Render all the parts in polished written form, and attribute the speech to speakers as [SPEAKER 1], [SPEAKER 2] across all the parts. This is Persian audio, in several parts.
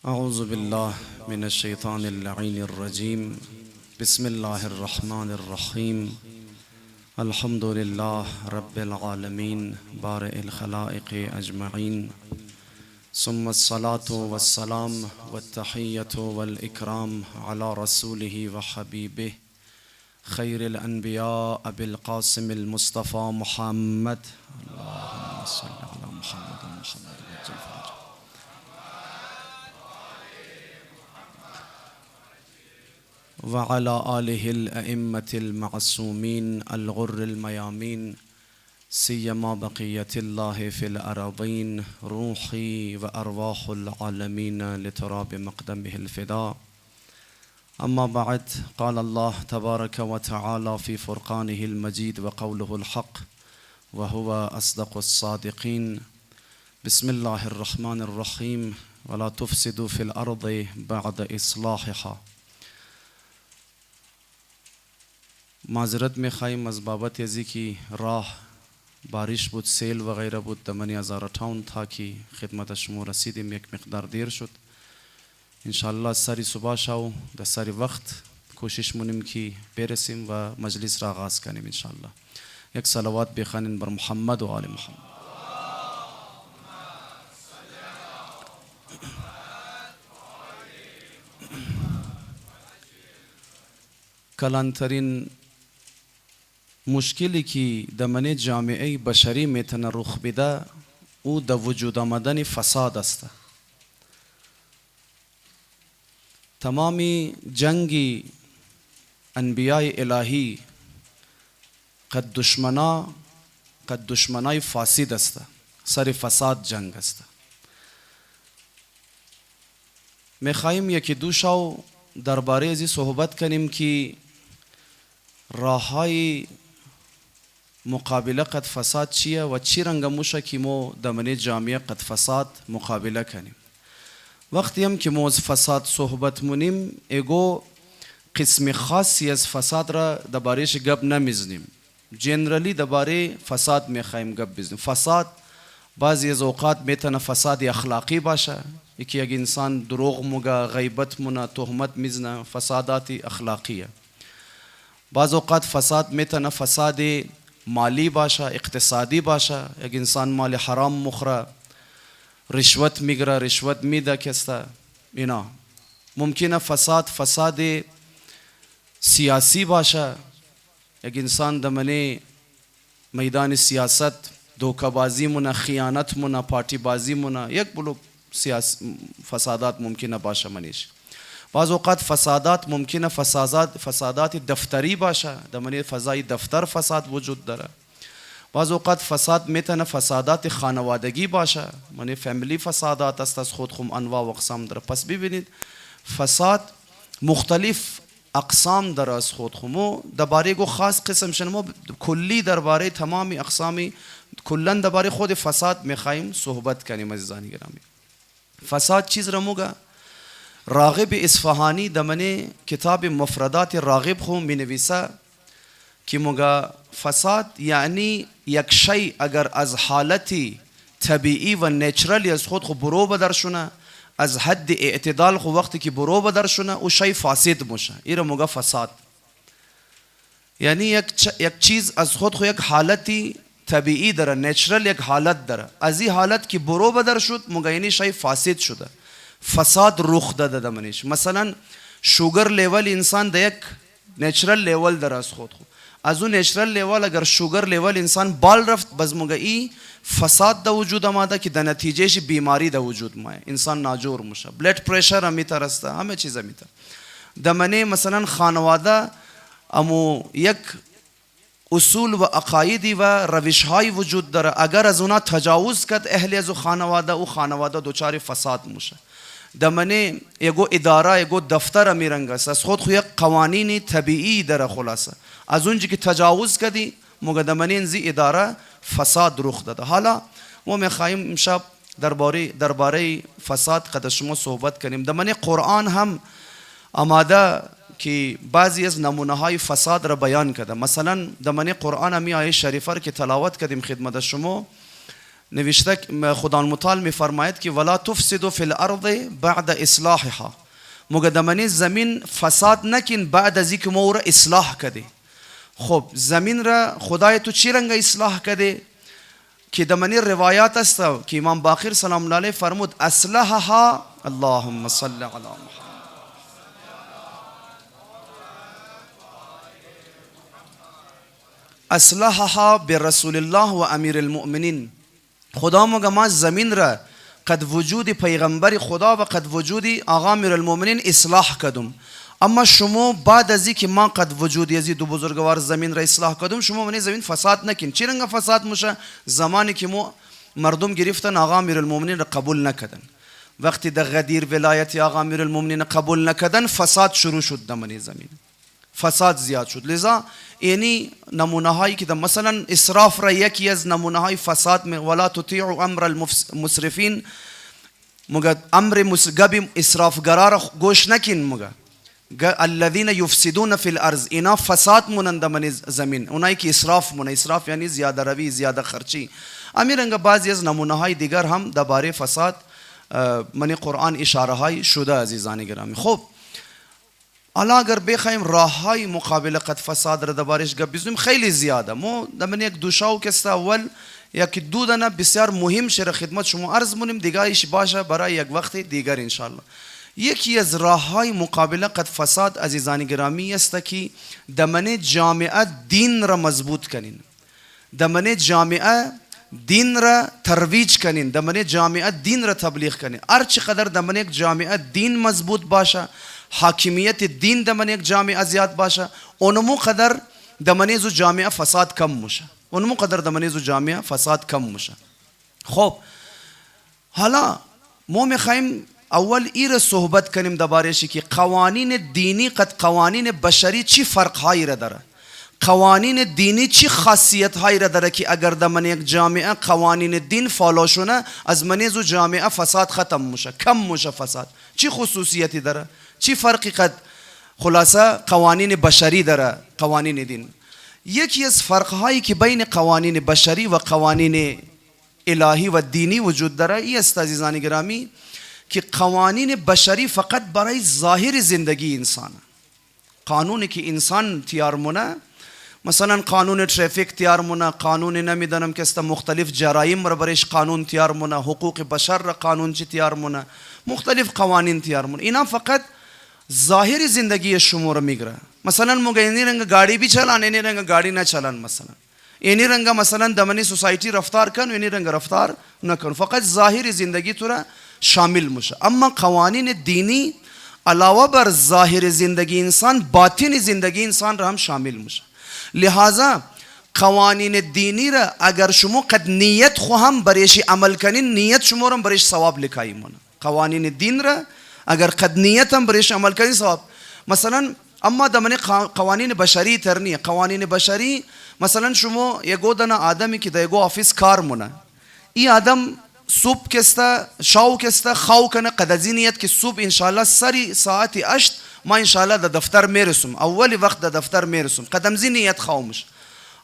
[SPEAKER 1] أعوذ بالله من الشيطان اللعين الرجيم. بسم الله الرحمن الرحيم. الحمد لله رب العالمين بارئ الخلائق أجمعين، ثم الصلاة والسلام والتحية والإكرام على رسوله وحبيبه خير الأنبياء أبي القاسم المصطفى محمد. اللهم صل على محمد محمد وعلى آله الأئمة المعصومين الغر الميامين، سيما بقية الله في الأراضين، روحي وأرواح العالمين لتراب مقدمه الفداء. أما بعد، قال الله تبارك وتعالى في فرقانه المجيد وقوله الحق وهو أصدق الصادقين: بسم الله الرحمن الرحيم ولا تفسدوا في الأرض بعد إصلاحها. معذرت میخواهیم از بابت ازی که راه بارش بود، سیل و غیره بود، دمنی هزار تاون تا که خدمت شما رسیدیم یک مقدار دیر شد. انشاءالله سری صبح شو در سری وقت کوشش مونیم که برسیم و مجلس را آغاز کنیم. انشاءالله یک صلوات بخوانیم بر محمد و آل محمد. کلانترین مشکلی که دمنه جامعه بشری میتونه رخ بده او در وجود آمدن فساد است. تمامی جنگ انبیاء الهی قد دشمنای فاسد است، سر فساد جنگ است. میخواهیم یکی دو شو درباره ازی صحبت کنیم که راههای مقابله قد فساد چیه و چی رنگ موشه که ما دمنه جامعه قد فساد مقابله کنیم. وقتی هم که ما از فساد صحبت مونیم ایگو قسم خاصی از فساد را دربارهش گپ نمیزنیم، جنرالی درباره فساد میخوایم گپ بزنیم. فساد بعضی از اوقات میتونه فساد اخلاقی باشه، یکی یک انسان دروغ موگه، غیبت مونه، تهمت میزنه، فسادات اخلاقیه. بعض اوقات فساد میتونه فساد مالی باشه، اقتصادی باشه، یک انسان مال حرام مخوره، رشوت میگیره، رشوت میده کسته. اینا ممکنه فساد سیاسی باشه، یک انسان دمنه میدان سیاست دوکه بازی مونه، خیانت مونه، پارتی بازی مونه، یک بلو فسادات ممکنه باشه منیش. بعض اوقات فسادات ممکنه فسادات دفتری باشه، دمنه فضای دفتر فساد وجود داره. بعض اوقات فساد میتونه فسادات خانوادگی باشه، منی فامیلی فسادات است، از خود خم انواع و اقسام داره. پس ببینید فساد مختلف اقسام داره از خود خمو درباره گو خاص قسم شنمو کلی درباره تمامی اقسامی کلن درباره خود فساد میخوایم صحبت کنیم. عزیزان گرامی، فساد چیز را موگه راغب اصفهانی دمنه کتاب مفردات راغب خو می نویسه که موگه فساد یعنی یک شی اگر از حالتی طبیعی و نیچرلی از خود خو برو بدرشونه، از حد اعتدال خو وقتی که برو بدرشونه او شی فاسد موشه، این را موگه فساد. یعنی یک چیز از خود خو یک حالتی طبیعی داره، نیچرل یک حالت داره، از این حالت که برو بدر شد موگه یعنی شی فاسد شده، فساد رخ داده دمنیش. مثلا شوگر لیول انسان ده یک نیچرل لیول داره از خود خود، از اون نیچرل لیول اگر شوگر لیول انسان بال رفت بز موگه ای فساد ده وجود آمده که ده نتیجهش بیماری ده وجود مایه، انسان ناجور میشه، بلد پریشر همیتر است، همه چیز همیتر دمنه. مثلا خانواده امو یک اصول و عقایدی و روش های وجود داره، اگر از اونا تجاوز کرد اهل از خانواده او خانواده دوچار فساد میشه. دمنه یگو اداره یگو دفتر میرنگ است، از خود یک قوانین طبیعی داره، خلاصه از اونجا که تجاوز کردی موگه دمنه انزی اداره فساد رخ داده. حالا ما میخواهیم امشب درباره فساد قد شما صحبت کنیم. دمنه قرآن هم آماده که بعضی از نمونه های فساد را بیان کرده. مثلا دمنه قرآن همی آیه شریفه را که تلاوت کردیم خدمت شما نوشته خدا متعال میفرماید که ولا تفسدوا فی الارض بعد اصلاحها، مگه دمنی زمین فساد نکن بعد از اینکه ما او را اصلاح کده. خب زمین را خدای تو چی رنگ اصلاح کده؟ که دمنی روایات است که امام باقر سلام الله علیه فرمود اصلحها، اللهم صل علی محمد، اصلحها برسول الله و امیر المؤمنین. خدا مگه ما زمین را قد وجود پیغمبر خدا و قد وجود آقا امیر المؤمنین اصلاح کردم، اما شما بعد از اینکه ما قد وجود از دو بزرگوار زمین را اصلاح کردم شما منی زمین فساد نکن. چی رنگ فساد میشه؟ زمانی که مردم گرفتن آقا امیر المؤمنین را قبول نکردن، وقتی در غدیر ولایت آقا امیر المؤمنین قبول نکردن فساد شروع شد در منی زمین، فساد زیاد شد. لذا اینی نمونه هایی که مثلا اسراف را یکی از نمونه های فساد می ولا تطیعوا امر المسرفین، مگه امر مسگب اسرافگرا را گوش نکن، مگه الذين يفسدون في الارض، اینا فساد مونند من زمین، اونایی که اسراف مونه. اسراف یعنی زیاده روی، زیاده خرچی. امیرنگا بعضی از نمونه های دیگر هم درباره فساد من قرآن اشاره های شده عزیزان گرامی. خب حالا اگر بخوایم راه های مقابل قد فساد را دربارش گپ بزنیم خیلی زیاده. ما در یک دوشاو که اول یکی دو دانه بسیار مهم شده خدمت شما عرض مونیم، دیگه ایش باشه برای یک وقت دیگر انشالله. یکی از راه های مقابله قد فساد عزیزان گرامی است که دمن جامعه دین را مضبوط کنین، دمن جامعه دین را ترویج کنین، دمن جامعه دین را تبلیغ کنین. هر چقدر دمن یک جامعه دین مضبوط باشه، حاکمیت دین دمن یک جامعه زیاد باشه، اونمو قدر دمن زو جامعه فساد کم میشه، اونمو قدر دمن زو جامعه فساد کم میشه. خب حالا ما میخوایم اول ایر صحبت کنیم درباره‌اش که قوانین دینی قد قوانین بشری چی فرق هایی را داره، قوانین دینی چی خاصیت هایی را داره که اگر در من یک جامعه قوانین دین فالو شونه از منیزو جامعه فساد ختم میشه، کم میشه فساد. چی خصوصیتی داره، چی فرقی قد خلاصه قوانین بشری داره قوانین دین؟ یکی از فرق هایی که بین قوانین بشری و قوانین الهی و دینی وجود داره ای است عزیزان گرامی که قوانین بشری فقط برای ظاهر زندگی انسان، قانونی که انسان تیار مونه، مثلا قانون ترافیک تیار مونه، قانون نمیدانم که است مختلف جرایم را برایش قانون تیار مونه، حقوق بشر را قانون چی تیار مونه، مختلف قوانین تیار مونه. اینا فقط ظاهر زندگی شما را میگره. مثلا مگه اینی رنگ گاڑی بھی چلان، اینی رنگ گاڑی نہ چلان، مثلا اینی رنگ مثلا دمنی سوسایٹی رفتار کن، اینی رنگ رفتار نکن، فقط ظاهر زندگی تو را شامل میشه. اما قوانین دینی علاوه بر ظاهر زندگی انسان باطن زندگی انسان را هم شامل میشه. لہذا قوانین دینی را اگر شما قد نیت خو هم برایش عمل کنین، نیت شما را برایش ثواب لکایی مونه. قوانین دین را اگر قد نیت هم برایش عمل کنین ثواب. مثلا اما دمنی قوانین بشری ترنی، قوانین بشری مثلا شما یگو دنا آدمی که در یگو آفیس کار مونه، ای آدم صبح کسته شاو کسته خاو کنه قد از این نیت که صبح انشاءالله سری ساعت 8 ما انشاءالله در دفتر میرسم، اولی وقت در دفتر میرسم، قدم زی نیت خاو میشه.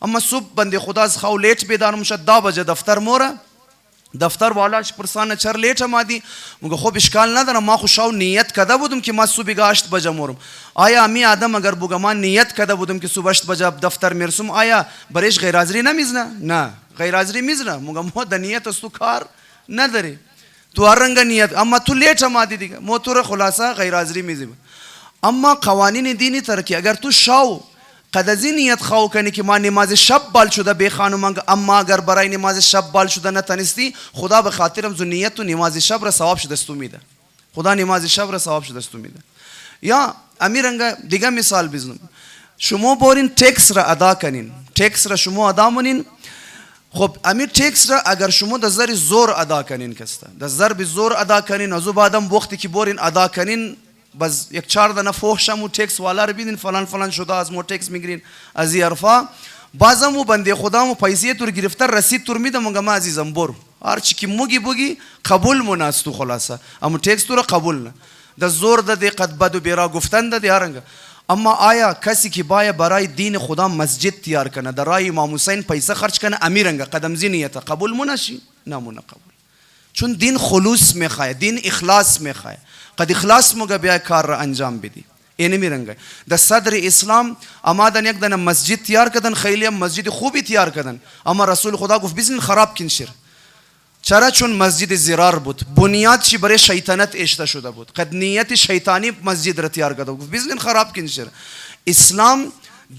[SPEAKER 1] اما صبح بنده خدا از خاو لیٹ بیدار میشه، 10 بجه دفتر موره، دفتر والاش پرسانه چر لیٹ مادی، مگه خب اشکال نداره ما خو شاو نیت کده بودم که ما صبح 8 بجه مورم. آیا امی آدم اگر بگه ما نیت کده بودم که صبح 8 بجه دفتر میرسم، آیا برایش غیر حاضری نمیزنه؟ نه غیر حاضری میزنه، مگه ما د نیت است تو کار نداری، تو هر رنگ نیت، اما تو لیٹ مادی دیگه موتور خلاصه غیر حاضری میزنه. اما قوانین دینی ترکی اگر تو شاو قد از این نیت خواهو کنی که ما نماز شب بال شده بی خانم، اما اگر برای نماز شب بال شده نتنستی، خدا به خاطرم زو نیت تو نماز شب را ثواب شدستو میده، خدا نماز شب را ثواب شدستو میده. یا امیرنگا دیگه مثال بزنم، شما بورین ټیکس را ادا کنین، ټیکس را شما ادا منین. خب امیر ټیکس را اگر شما در زر زور ادا کنین کسته، در ضرب زور ادا کنین، از او بعدم وقتی که بورین ادا کنین بس یک 4 دانه فحش مو ټیکس والا رو بیدین فلان فلان شده از مو ټیکس میگیرین از این حرفا. بازم او بنده خدا مو پیسې تور گرفتار رسید تور میدم، مگه ما عزیزم برو هر چی که موگی بوگی قبول مناستو خلاصه اما تکست تو را قبول نه د زور ده دی قد بد و بیرا گفتن ده دی هرنگه. اما آیا کسی که باید برای دین خدا مسجد تیار کنه در رای امام حسین پیسه خرج کنه امیرنگه قدم زینیت قبول منشی نمونه قبول، چون دین خلوص میخواه، دین اخلاص میخواه. قد اخلاص موگه بیای کار را انجام بدی. اینه میرنگه در صدر اسلام آمادن یک دن مسجد تیار کردن، خیلی هم مسجد خوبی تیار کردن، اما رسول خدا گفت بزن خراب کنشیر. چرا؟ چون مسجد زرار بود، بنیاد چی برای شیطنت اشته شده بود، قد نیت شیطانی مسجد را تیار کرده گفت بزن خراب کنشیر. اسلام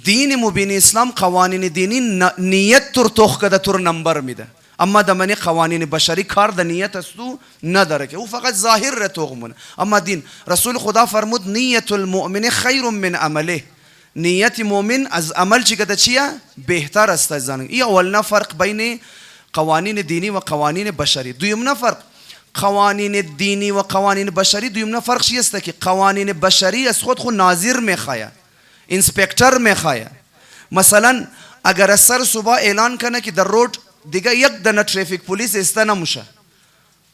[SPEAKER 1] دین مبین اسلام قوانین دینی نیت تر توخ کده تر نمبر میده، اما دمانی قوانین بشری کار د نیت استو نداره که او فقط ظاهر را توغمونه. اما دین رسول خدا فرمود نیت المؤمن خیر من عمله، نیت مؤمن از عمل چی کده چیه بهتر است از زن. این اولنا فرق بین قوانین دینی و قوانین بشری. دویمنا فرق قوانین دینی و قوانین بشری، دویمنا فرق چی است که قوانین بشری از خود ناظر میخواه، انسپکتر میخواه. مثلا اگر سر صبح اعلان کنه که در رود دیگه یک دنه ترافیک پلیس استه نموشه،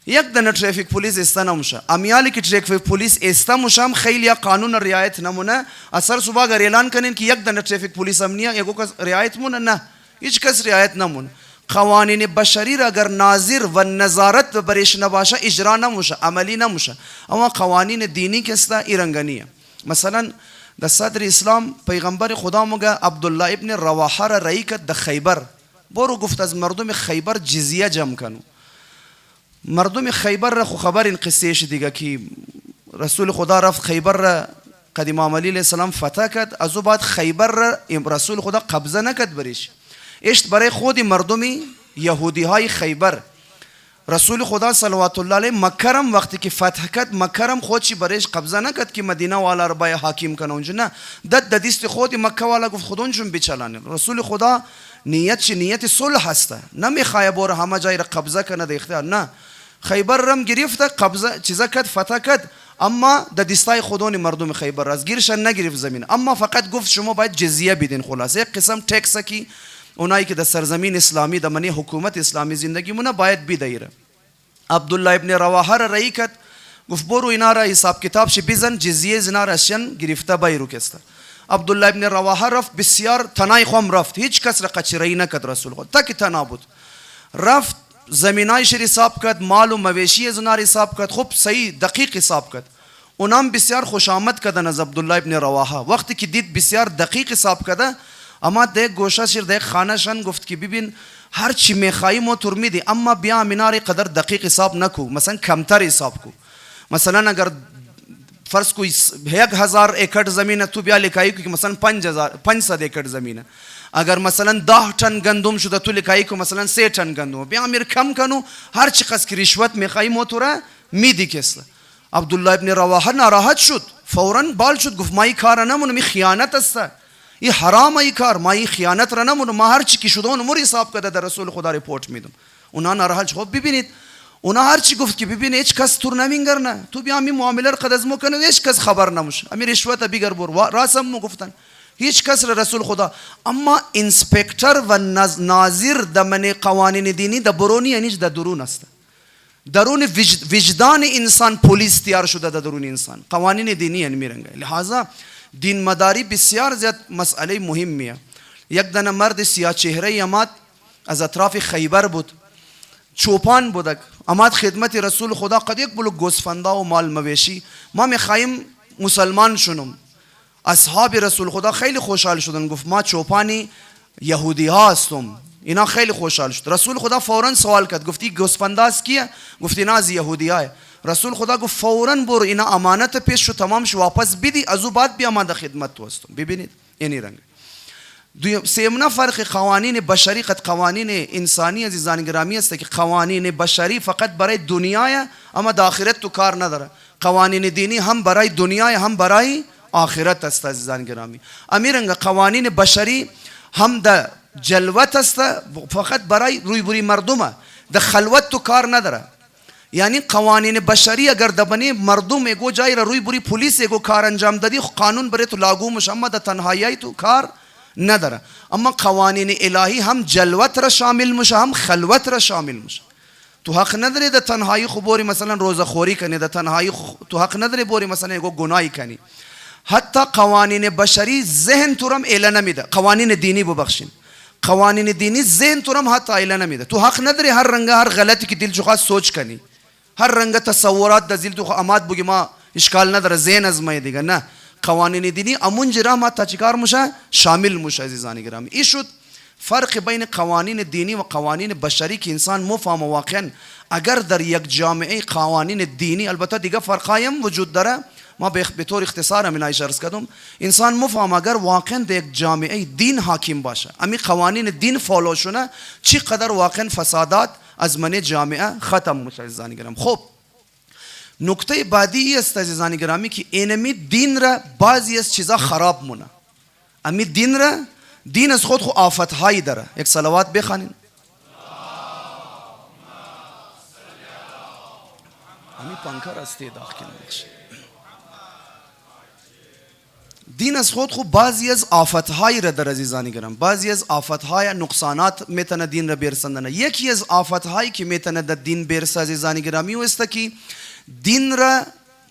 [SPEAKER 1] یک دنه ترافیک پلیس استه نموشه، امیالی که ترافیک پلیس استه موشم خیلی قانون رعایت نمونه. اثر صبح اگر اعلان کنین که یک دنه ترافیک پلیس امنیه یکو کس رعایت مونه، نه هیچ کس رعایت نمونه. قوانین بشری را اگر ناظر و نظارت برش نباشه اجرا نموشه، عملی نموشه. اما قوانین دینی کسته ایرنگانیه. مثلا در صدر اسلام پیغمبر خدا موگه عبدالله ابن رواحه را رئی کرد در خیبر، برو گفت از مردم خیبر جزیه جمع کنو. مردم خیبر را خو خبر این قصه اش دیگه که رسول خدا رفت خیبر را قد امام علی علیه السلام فتح کرد، از او بعد خیبر را رسول خدا قبضه نکرد بریش، اشت برای خود مردم یهودی های خیبر. رسول خدا صلوات الله علیه مکرم وقتی که فتح کرد مکرم خودشی برایش قبضه نکرد که مدینه والا را بای حاکم کنه اونجا، نه داد دست خود مکه والا گفت خود اونجون بچلانه. رسول خدا نیت چی؟ نیت صلح هسته، نمیخواه بور همه جای را قبضه کنه در اختیار، نه خیبر رم گرفت قبضه چیزا کرد فتح کرد، اما در دستای خودون مردم خیبر از گیرشن نگرفت زمین، اما فقط گفت شما باید جزیه بدین. خلاصه یک قسم ټیکس کی اونایی که در سرزمین اسلامی در منی حکومت اسلامی زندگی مونه باید بدهیره. عبدالله ابن رواحه را رئی کرد، گفت برو اینا را حساب کتاب شی بزن جزیه زنا راشن گرفته بایرو کسته. عبدالله ابن رواحه رفت، بسیار تنای خوام رفت، هیچ کس را قچرایی نکرد رسول خدا، تاکی تنا بود. رفت زمینایش حساب کرد، مال و مویشی زنا حساب کرد، خوب صحیح دقیق حساب کرد. اونام بسیار خوش آمد کردن از عبدالله ابن رواحه. وقتی که دید بسیار دقیق حساب کرده، اما در گوشه شیر در خانه شن گفت که ببین هر چی میخوایی ما تر میدی، اما بیا میناری قدر دقیق حساب نکو، مثلا کمتر حساب کو. مثلا اگر فرض کو 1000 एकड़ زمین تو بیا لکایی که مثلا 500 एकड़ زمینه، اگر مثلا 10 टन گندم شده تو لکایی که مثلا 3 टन گندم، بیا امیر کم کنو، هر چی قصد که رشوت میخوایی ما تو را میدی کسله. عبدالله ابن رواحه ناراحت شد، فوراً بال شد، گفت ما این کار نمونه، می خیانت است، این حرام ای کار، ما این خیانت را نمونه، ما هر چی که شده اون مور حساب کرده در رسول خدا ریپورت میدم. اونا ناراحت شد. ببینید اونا هر چی گفت که ببین هیچ کس تور نمینگرنه، تو بیا می معامله را قد از مو کنه هیچ کس خبر نموشه، امی رشوت بیگر بور راسم مو گفتن هیچ کس را رسول خدا. اما انسپکتر و ناظر در من قوانین دینی در برونی یعنی در درون است، درون وجدان انسان پلیس تیار شده در درون انسان، قوانین دینی یعنی میرنگه. لحاظا دین مداری بسیار زیاد مسئله مهمیه. یک دنه مرد سیاه چهره آمد از اطراف خیبر بود، چوپان بودک، آمد خدمت رسول خدا، قد یک بلوک گوسفنده و مال مویشی، ما میخواهیم مسلمان شنم. اصحاب رسول خدا خیلی خوشحال شدن، گفت ما چوپانی یهودی ها هستم. اینا خیلی خوشحال شد. رسول خدا فوراً سوال کرد، گفتی گوسفنده است کیه؟ گفتی نه از یهودی های. رسول خدا گفت فوراً برو اینا امانت پیش شو، تمام شو، واپس بدی، از او بعد بیا ما در خدمت تو هستم. ببینید اینی رنگ. سیمنا فرق قوانین بشری قد قوانین انسانی عزیزان گرامی است که قوانین بشری فقط برای دنیای، اما در آخرت تو کار نداره. قوانین دینی هم برای دنیای هم برای آخرت است عزیزان گرامی. امیرنگ قوانین بشری هم در جلوت است، فقط برای رویبری مردمه، در خلوت تو کار نداره. یعنی قوانین بشری اگر دبنی مردم اگو جای را روی بری پولیس اگو کار انجام دادی قانون برای تو لاگو مش، اما در تنهایی تو کار نداره. اما قوانین الهی هم جلوت را شامل مشه هم خلوت را شامل مشه. تو حق نداری در تنهایی خو بوری مثلا روزه خوری کنی، در تنهایی تو حق نداری بوری مثلا یکو گناهی کنی. حتی قوانین بشری ذهن تو رم ایله نمیده، قوانین دینی ببخشین، قوانین دینی ذهن تو رم حتی ایله نمیده. تو حق نداری هر رنگ هر غلطی که دل چو خواست سوچ کنی، هر رنگ تصورات در دل تو اماد بگی ما اشکال نداره ذهن از ما دیگه. نه، قوانین دینی امون جرام حتی چیکار موشه شامل موشه. عزیزان گرامی این شد فرق بین قوانین دینی و قوانین بشری که انسان مفهم واقعا اگر در یک جامعه قوانین دینی، البته دیگه فرقایم وجود داره، ما به طور اختصار من اشاره کردم، انسان مفهم اگر واقعا در یک جامعه دین حاکم باشه، امی قوانین دین فالو شونه، چی قدر واقعا فسادات از من جامعه ختم میشه. عزیزان گرامی خب نکته بعدی است عزیزان گرامی که اینمی دین را بعضی از چیزا خراب مونه. امی دین را، دین از خود آفت هایی داره. یک صلوات بخوانین. امی پنکه راستی داخل نمیشه. دین از خود بعضی از آفت هایی را در عزیزان گرامی، بعضی از آفت های نقصانات میتونه دین را برسندن. یکی از آفت هایی که میتونه در دین برسه عزیزان گرامی و است که دین را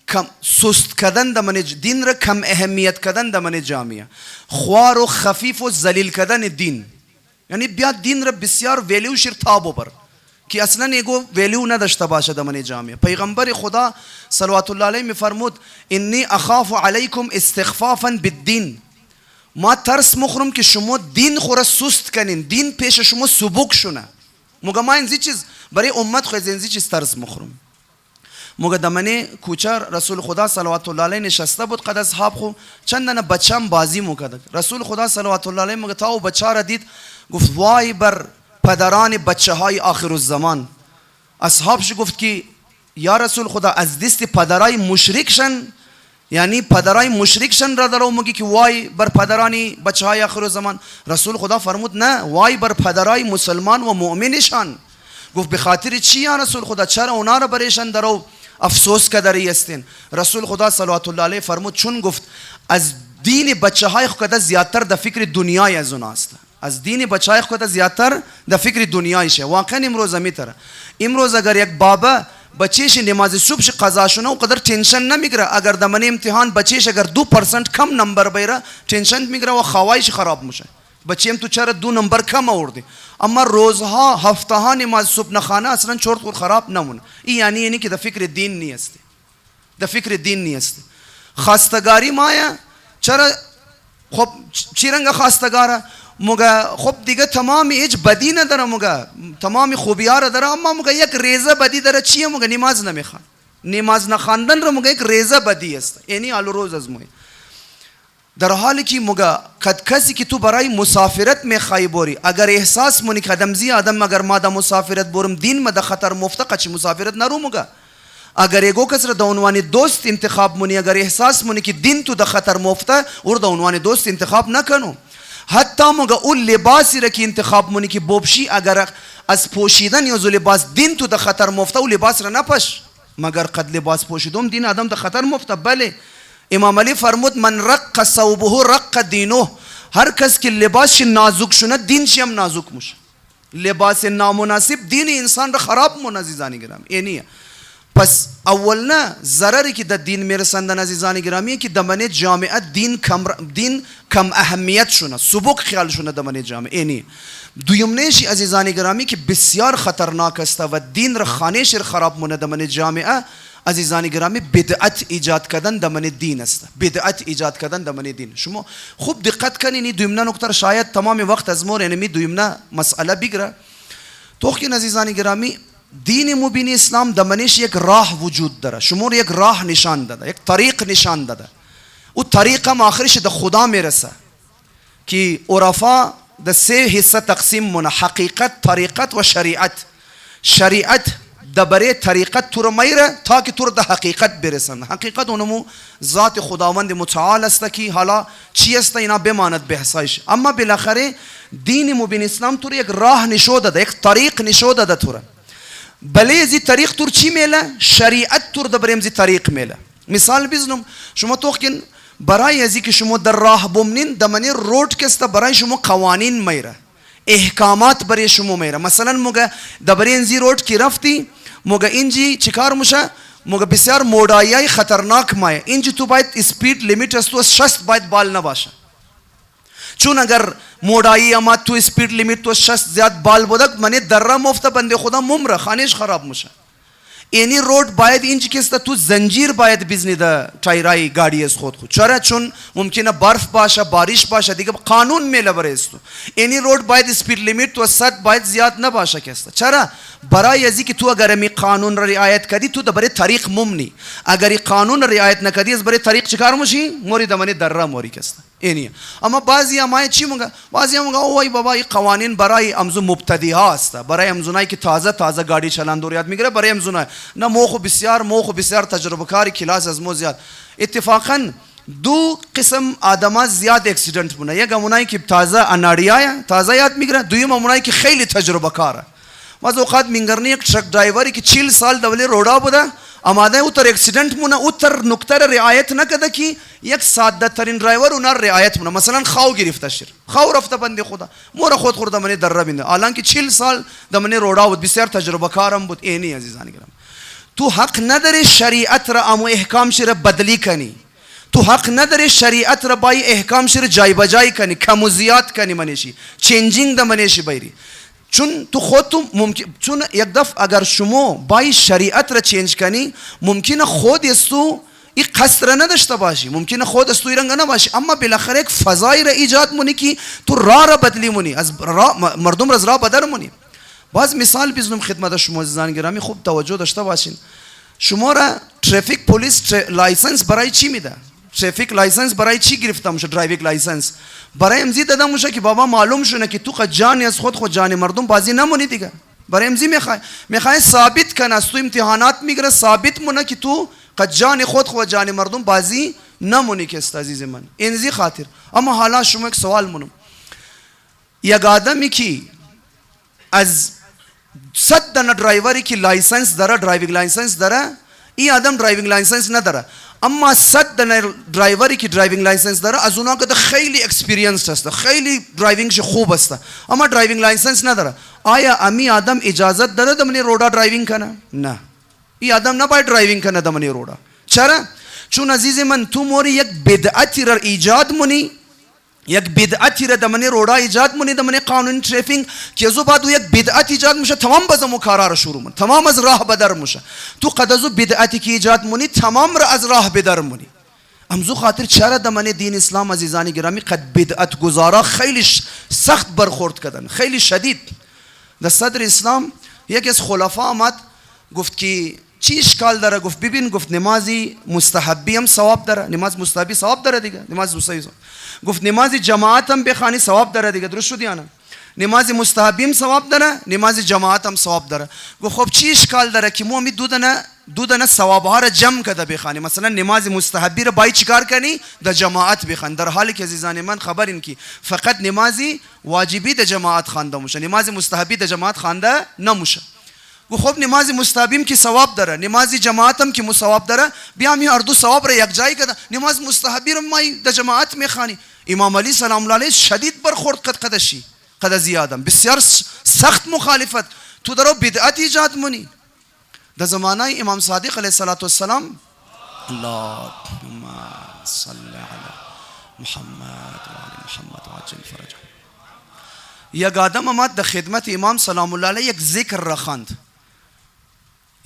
[SPEAKER 1] کم سست کردن در من، دین را کم اهمیت کردن در من جامعه، خوار و خفیف و ذلیل کردن دین. یعنی بیا دین را بسیار ویلیو شیر تابو بر که اصلا ایگو ویلیو نداشته باشه در من جامعه. پیغمبر خدا صلوات الله علیه میفرمود انی اخاف علیکم استخفافا بالدین، ما ترس مخورم که شما دین خورا سست کنین، دین پیش شما سبک شونه. مگه ما اینزی چیز برای امت خود اینزی چیز ترس مخورم. مگه دمنه کوچه رسول خدا صلوات الله علیه نشسته بود، قد اصحاب خو چندن بچم بازی میکرد. رسول خدا صلوات الله علیه مگه تا او بچه را دید گفت وای بر پدران بچه های آخر الزمان. اصحابش گفت که یا رسول خدا از دست پدرای مشرکشن، یعنی پدرای مشرکشن را درو مگی که وای بر پدرانی بچه های آخر الزمان. رسول خدا فرمود نه، وای بر پدرای مسلمان و مؤمنشان. گفت به خاطر چی یا رسول خدا، چرا اونا را برایشان درو افسوس کدری استین؟ رسول خدا صلوات الله علیه فرمود چون گفت از دین بچه های خود زیادتر در فکر دنیای از اوناست، از دین بچه های خود زیادتر در فکر دنیایشه. واقعا امروز میتره، امروز اگر یک بابا بچهش نماز صبحش قضا شونه و قدر تنشن نمیگیره، اگر دمن امتحان بچهش اگر 2% کم نمبر بیره تنشن میگیره و خوایش خراب میشه. بچیم تو چرا 2 نمبر کم آوردی، اما روزها هفته ها نماز صبح نخانه اصلا چرت خود خراب نمونه. این یعنی که در فکر دین نیست، در فکر دین نیست. خواستگاری مایا چرا خب چی رنگ خواستگاره؟ مگه خب دیگه تمامی هیچ بدی نداره، مگه تمامی خوبی ها را داره، اما مگه یک ریزه بدی داره. چیه؟ مگه نماز نمیخوان. نماز نخواندن را مگه یک ریزه بدی است، یعنی آل روز از موی. در حالی که مگه کسی که تو برای مسافرت میخوای بوری، اگر احساس مونی که آدم آدم اگر ما در مسافرت بورم دین ما در خطر مفته چی مسافرت نرو. مگه اگر ایگو کس را در عنوان دوست انتخاب مونی، اگر احساس مونی که دین تو در خطر مفته اور در عنوان دوست انتخاب نکنو. حتی مگه اون لباسی را که انتخاب مونی که بوبشی، اگر از پوشیدن یا لباس دین تو در خطر مفته و لباس را نپش، مگر قد لباس پوشیدم دین آدم در خطر مفته. بله امام علی فرمود من رق ثوبه رق دینه، هر کس که لباسش نازک شونه دینش هم نازک میشه. لباس نامناسب دین انسان را خراب مون عزیزان گرامی. اینیه پس اول نه ضرری که در دین میرسندن عزیزان گرامی که دمن جامعه دین کم اهمیت شونه، سبک خیال شونه دمن جامعه. اینی دویم نیشی عزیزان گرامی که بسیار خطرناک است و دین را خانهش خراب مونه دمن جامعه عزیزان گرامی، بدعت ایجاد کردن دمن دین است. بدعت ایجاد کردن دمن دین. شما خوب دقت کنین، دویمنا نکته شاید تمام وقت از مور یعنی دویمنا مسئله بگیره. تو که عزیزان گرامی دین مبین اسلام دمنش یک راه وجود داره، شما یک راه نشان داده، یک طریق نشان داده. او طریق هم آخرش در خدا میرسه که عرفا در 3 حصه تقسیم مونه: حقیقت، طریقت و شریعت. شریعت دبره طریقت تو رو میره تا که تو رو در حقیقت برسن. حقیقت اونمو ذات خداوند متعال است که حالا چی است اینا بماند بحثایش. اما بالاخره دین مبین اسلام تو رو یک راه نشون داده، یک طریق نشون داده تو رو. بله زی طریق تو چی میله؟ شریعت تو رو دبریم زی طریق میله. مثال بزنم، شما توقین برای ازی که شما در راه بمنین دمانی روڈ کستا برای شما قوانین میره. احکامات برای شما میره. مثلا موگه دبر انزی روড کی رفتی موگه اینجی چیکار میشه موگه بسیار مودایی خطرناک مایه اینجی تو باید اسپید لیمیت است تو 60 باید بال نباشه چون اگر مودایی اما تو اسپید لیمیت تو 60 زیاد بال بودک منی دره مفته بنده خدا ممره خانش خراب میشه. اینی روড باید اینجی که است تو زنجیر باید بزنی ده تایرای گاڑی از خود چرا چون ممکنه برف باشه بارش باشه دیگه قانون میله برای است. اینی روড باید اسپید لیمیت تو 100 باید زیاد نباشه که است. چرا برای ازی که تو اگر می قانون را رعایت کردی تو برای طریق ممنی اگر قانون را رعایت نکردی از برای طریق چیکار میشی موری دمنی دره موری که است. اینی اما بعضی ما چی میگه بعضی میگه اوه بابا این قوانین برای امزو مبتدی ها است برای امزونایی که تازه گاڑی چلاندور یاد میگیره برای امزونای نه موخ بسیار تجربه کاری کلاس از مو زیاد. اتفاقا دو قسم آدما زیاد اکسیدنت بونه یک همونایی که تازه اناریای تازه یاد میگیره دویم همونایی که خیلی تجربه کاره. بعض اوقات میگرنی یک ترک ड्राइवरी که 40 سال دولی رودا بوده آماده اوتر اکسیدنت مونه اوتر نکته رعایت نکده که یک ساده ترین ड्राइवर اونا رعایت مونه مثلا خاو گرفته شیر خاو رفته بنده خدا مور خود خورده منی در بنده حالانکه 40 سال دمنی رودا بود بسیار تجربه کارم بود. اینی عزیزان گرامی تو حق نداری شریعت را امو احکام شیر بدلی کنی تو حق نداری شریعت را بای احکام شیر جای بجای کنی کم و زیاد کنی منیشی چینجینگ دمنیشی بیری چون تو خود تو ممکن چون یک دفعه اگر شما بای شریعت را چینج کنی ممکنه خود استو این قصد را نداشته باشی ممکنه خود استو رنگ نباشی اما بالاخره یک فضایی را ایجاد مونی که تو را بدلی مونی از مردم را از راه بدر مونی. باز مثال بزنم خدمت شما عزیزان گرامی خوب توجه داشته باشین. شما را ترافیک پلیس لایسنس برای چی میده ترافیک لایسنس برای چی گرفته میشه درایوینگ لایسنس برای امزی داده میشه که بابا معلوم شونه که تو جانی از خود جانی مردم بازی نمونی دیگه برای امزی میخوای ثابت کنه از تو امتحانات میگیره ثابت مونه که تو جان خود جانی مردم بازی نمونی که است عزیز من اینزی خاطر. اما حالا شما یک سوال منم یک آدمی که از 100 دانه ड्राइवरी की लाइसेंस दरा ड्राइविंग लाइसेंस दरा ये आदम ड्राइविंग लाइसेंस न दरा اما 100 دانه ड्राइवरी की ड्राइविंग लाइसेंस दरा از اونها که خیلی اکسپریانس است خیلی ड्राइविंग خوب است اما ड्राइविंग लाइसेंस न दरा آیا امی آدم اجازت داره دمنی رودا ड्राइविंग کنه نه این آدم نباید ड्राइविंग کنه دمنی رودا چرا چون عزیز من تو موری یک بدعتی را ایجاد مونی یک بدعتی را دمنی رودا ایجاد مونی دمنی قانون ترافیک که از بعد یک بدعت ایجاد میشه تمام بزمو کارا را شروع مون تمام از راه بدر میشه تو قد از بدعتی که ایجاد مونی تمام را از راه بدر مونی. امزو خاطر چرا دمنی دین اسلام عزیزانی گرامی قد بدعت گزارا خیلی سخت برخورد کردن خیلی شدید. در صدر اسلام یک از خلفا آمد گفت که چی اشکال داره گفت ببین گفت نمازی مستحبی هم ثواب داره نماز مستحبی ثواب داره دیگه نماز مستحبی گفت نماز جماعت هم بخوانی ثواب داره دیگه درست شد یا نه نماز مستحبی هم ثواب داره نماز جماعت هم ثواب داره گفت خب چی اشکال داره که مو می دو دونه ثواب ها را جمع کرده بخوانی مثلا نماز مستحبی را باید چیکار کنی در جماعت بخوان در حالی که عزیزان من خبر این که فقط نمازی واجبی در جماعت خوانده میشه نماز مستحبی در جماعت خوانده نمیشه. گفت خب نماز مستحبیم که ثواب داره نماز جماعت هم که ثواب داره بیام این اردو ثواب را یک جای کرده نماز مستحبی را ما در جماعت میخوانی. امام علی سلام الله علیه شدید برخورد قدشی قد زیادم بسیار سخت مخالفت تو درو بدعت ایجاد مونی. در زمانه امام صادق علیه السلام اللهم صل علی محمد و علی محمد و عجل فرجه یک آدم آمد در خدمت امام سلام الله علیه یک ذکر را خواند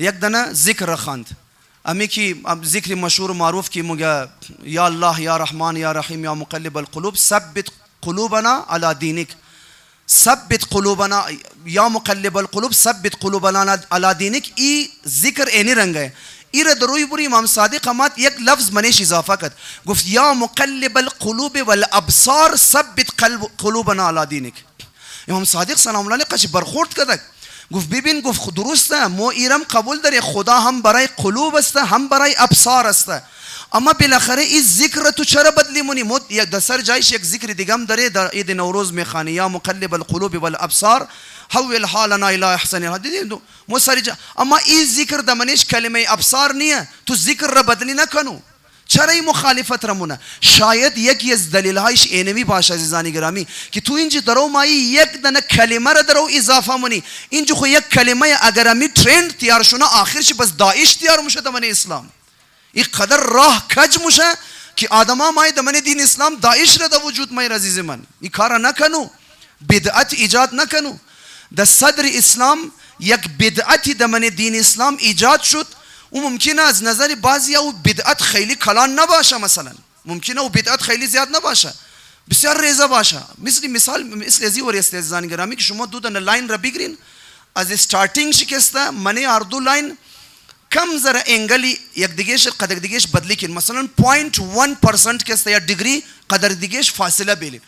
[SPEAKER 1] یک دانه ذکر را خواند امی که ذکر مشهور و معروف که میگه یا الله یا رحمان یا رحیم یا مقلب القلوب ثبت قلوبنا علی دینک ثبت قلوبنا یا مقلب القلوب ثبت قلوبنا علی دینک ای ذکر اینی رنگ ہے ایره دروی بری امام صادق آمد یک لفظ منیش اضافه کرد گفت یا مقلب القلوب والابصار ثبت قلوبنا علی دینک. امام صادق سلام الله علیه قش برخورد کرد گفت ببین گفت درسته ما ایرم قبول داره خدا هم برای قلوب است هم برای ابصار است اما بالاخره این ذکر تو چرا بدلی مونی مود یک دسر جایش یک ذکر دیگه هم داره در عید نوروز میخوانی یا مقلب القلوب والابصار حول حالنا الى احسن الهدی اما این ذکر دمنش کلمه ابصار نیه تو ذکر را بدلی نکنو چرا این مخالفت رمونه؟ شاید یکی از دلیلهایش اینمی باشه عزیزانی گرامی که تو اینجا درو مایی یک دانه کلمه را درو اضافه منی. اینجا خو یک کلمه اگر امی ترند تیار شونه آخرش بس داعش تیار میشه دمن اسلام. این قدر راه کج میشه که آدما مای دمن دین اسلام داعش را در وجود مای عزیز من. این کارا نکنو، بدعت ایجاد نکنو. در صدر اسلام یک بدعتی دمن دین اسلام ایجاد شد و ممکنه از نظر بعضی او بدعت خیلی کلان نباشه، مثلا ممکنه او بدعت خیلی زیاد نباشه، بسیار ریزه باشه. مثل ازی وری است عزیزان گرامی که شما دو دانه لاین را بگیرین، از استارتینگ شکسته منی اردو لاین کم ذره انگلی یک دیگهش قدر دیگهش بدلی کن، مثلا 0.1% کسته یا دیگری قدر دیگهش فاصله بیلین.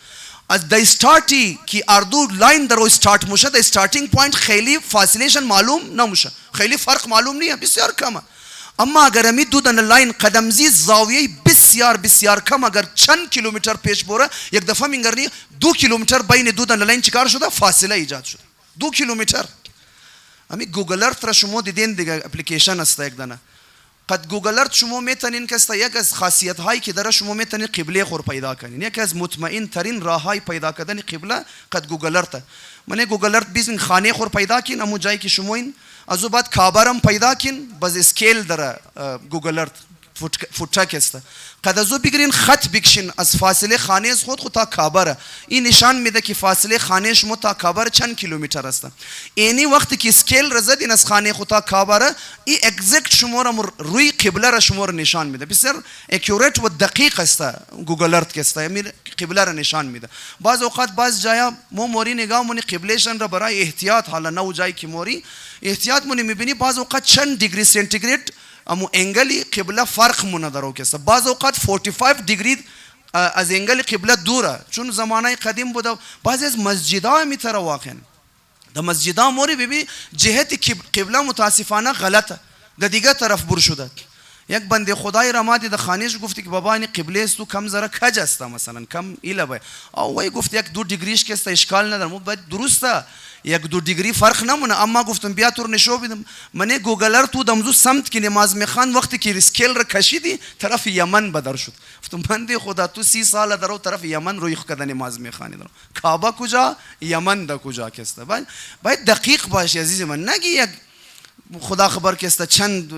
[SPEAKER 1] از د استارتی که اردو لاین درو استارت موشه د استارتینگ پوینت خیلی فاصلهشان معلوم نموشه، خیلی فرق معلوم نیه، بسیار کمه. اما اگر امی دو دانه لاین قدمزی زاویه بسیار بسیار کم اگر چند کیلومتر پیش بوره یک دفعه میگرنی 2 کیلومتر بین دو دانه لاین چیکار شده؟ فاصله ایجاد شده 2 کیلومتر. امی گوگل ارت را شما دیدین دیگه اپلیکیشن است یک دانه. قد گوگل ارت شما میتونین که یک از خاصیت هایی که داره شما میتونین قبله خور پیدا کنین. یک از مطمئن ترین راه های پیدا کردن قبله قد گوگل ارت. من گوگل ارت بیزن خانه خور پیدا کین امو جایی که شما این از بعد کعبه پیدا کین باز اسکیل داره گوگل ارت فوتک است. قد از بگیرین خط بکشین از فاصله خانه از خود تا کعبه، این نشان میده که فاصله خانه شما تا کعبه چند کیلومتر است. اینی وقتی که اسکیل رزدین از خانه خود تا کعبه این اگزکت شما را روی قبله را شما را نشان میده. بسیار اکورت و دقیق است گوگل ارت که است، امیر قبله را نشان میده. بعض اوقات بعض جایا ما موری نگاه مونی قبلهشان را برای احتیاط، حالا نو جایی که موری احتیاط مونی میبینی بعض اوقات چند دیگری سانتیگراد امو انگلی قبله فرق مونه درو کسته. بعض اوقات 45 دیگری از انگل قبله دوره، چون زمانه قدیم بوده. بعضی از مسجدها میتره واقعا در مسجدها موری ببین جهت قبله متاسفانه غلطه، در دیگه طرف بر شده. یک بنده خدای رمادی در خانهش گفتی که بابا این قبله است تو کم ذره کج است، مثلا کم ایله باید او وای گفت 1-2 دیگریش که است اشکال نداره، مو باید درسته 1-2 دیگری فرق نمونه. اما گفتم بیا تو نشو بدم من گوگل ارت تو دمزو سمت که نماز میخوان وقتی که اسکیل را کشیدی طرف یمن بدر شد. گفتم بنده خدا تو 30 سال درو طرف یمن روی کده نماز میخوانی درو کعبه کجا یمن دا کجا کسته. باید دقیق باشی عزیز من، نگی یک خدا خبر که است چند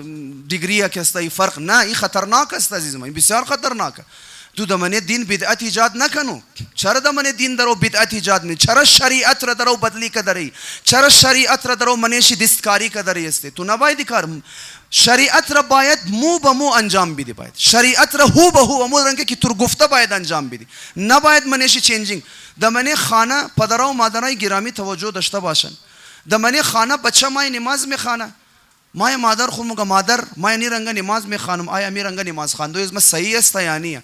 [SPEAKER 1] دیگری که است فرق، نه این خطرناک است عزیز من، بسیار خطرناکه. تو دمنه دین بدعت ایجاد نکنو. چرا دمنه دین درو بدعت ایجاد می؟ چرا شریعت را درو بدلی کدری؟ چرا شریعت را درو منشی دستکاری کدری است؟ تو نباید کار شریعت را باید مو به مو انجام بدی، باید شریعت را هو به هو امو رنگه که تو گفته باید انجام بدی، نباید منشی چینجینگ. دمنه خانه پدرها و مادرای گرامی توجه داشته باشن. دمنه خانه بچه مای نماز میخوانه، مای مادر خود مگه مادر مای نی رنگ نماز میخوانم، آیا می رنگ نماز خواندو از ما صحیح است یا نه؟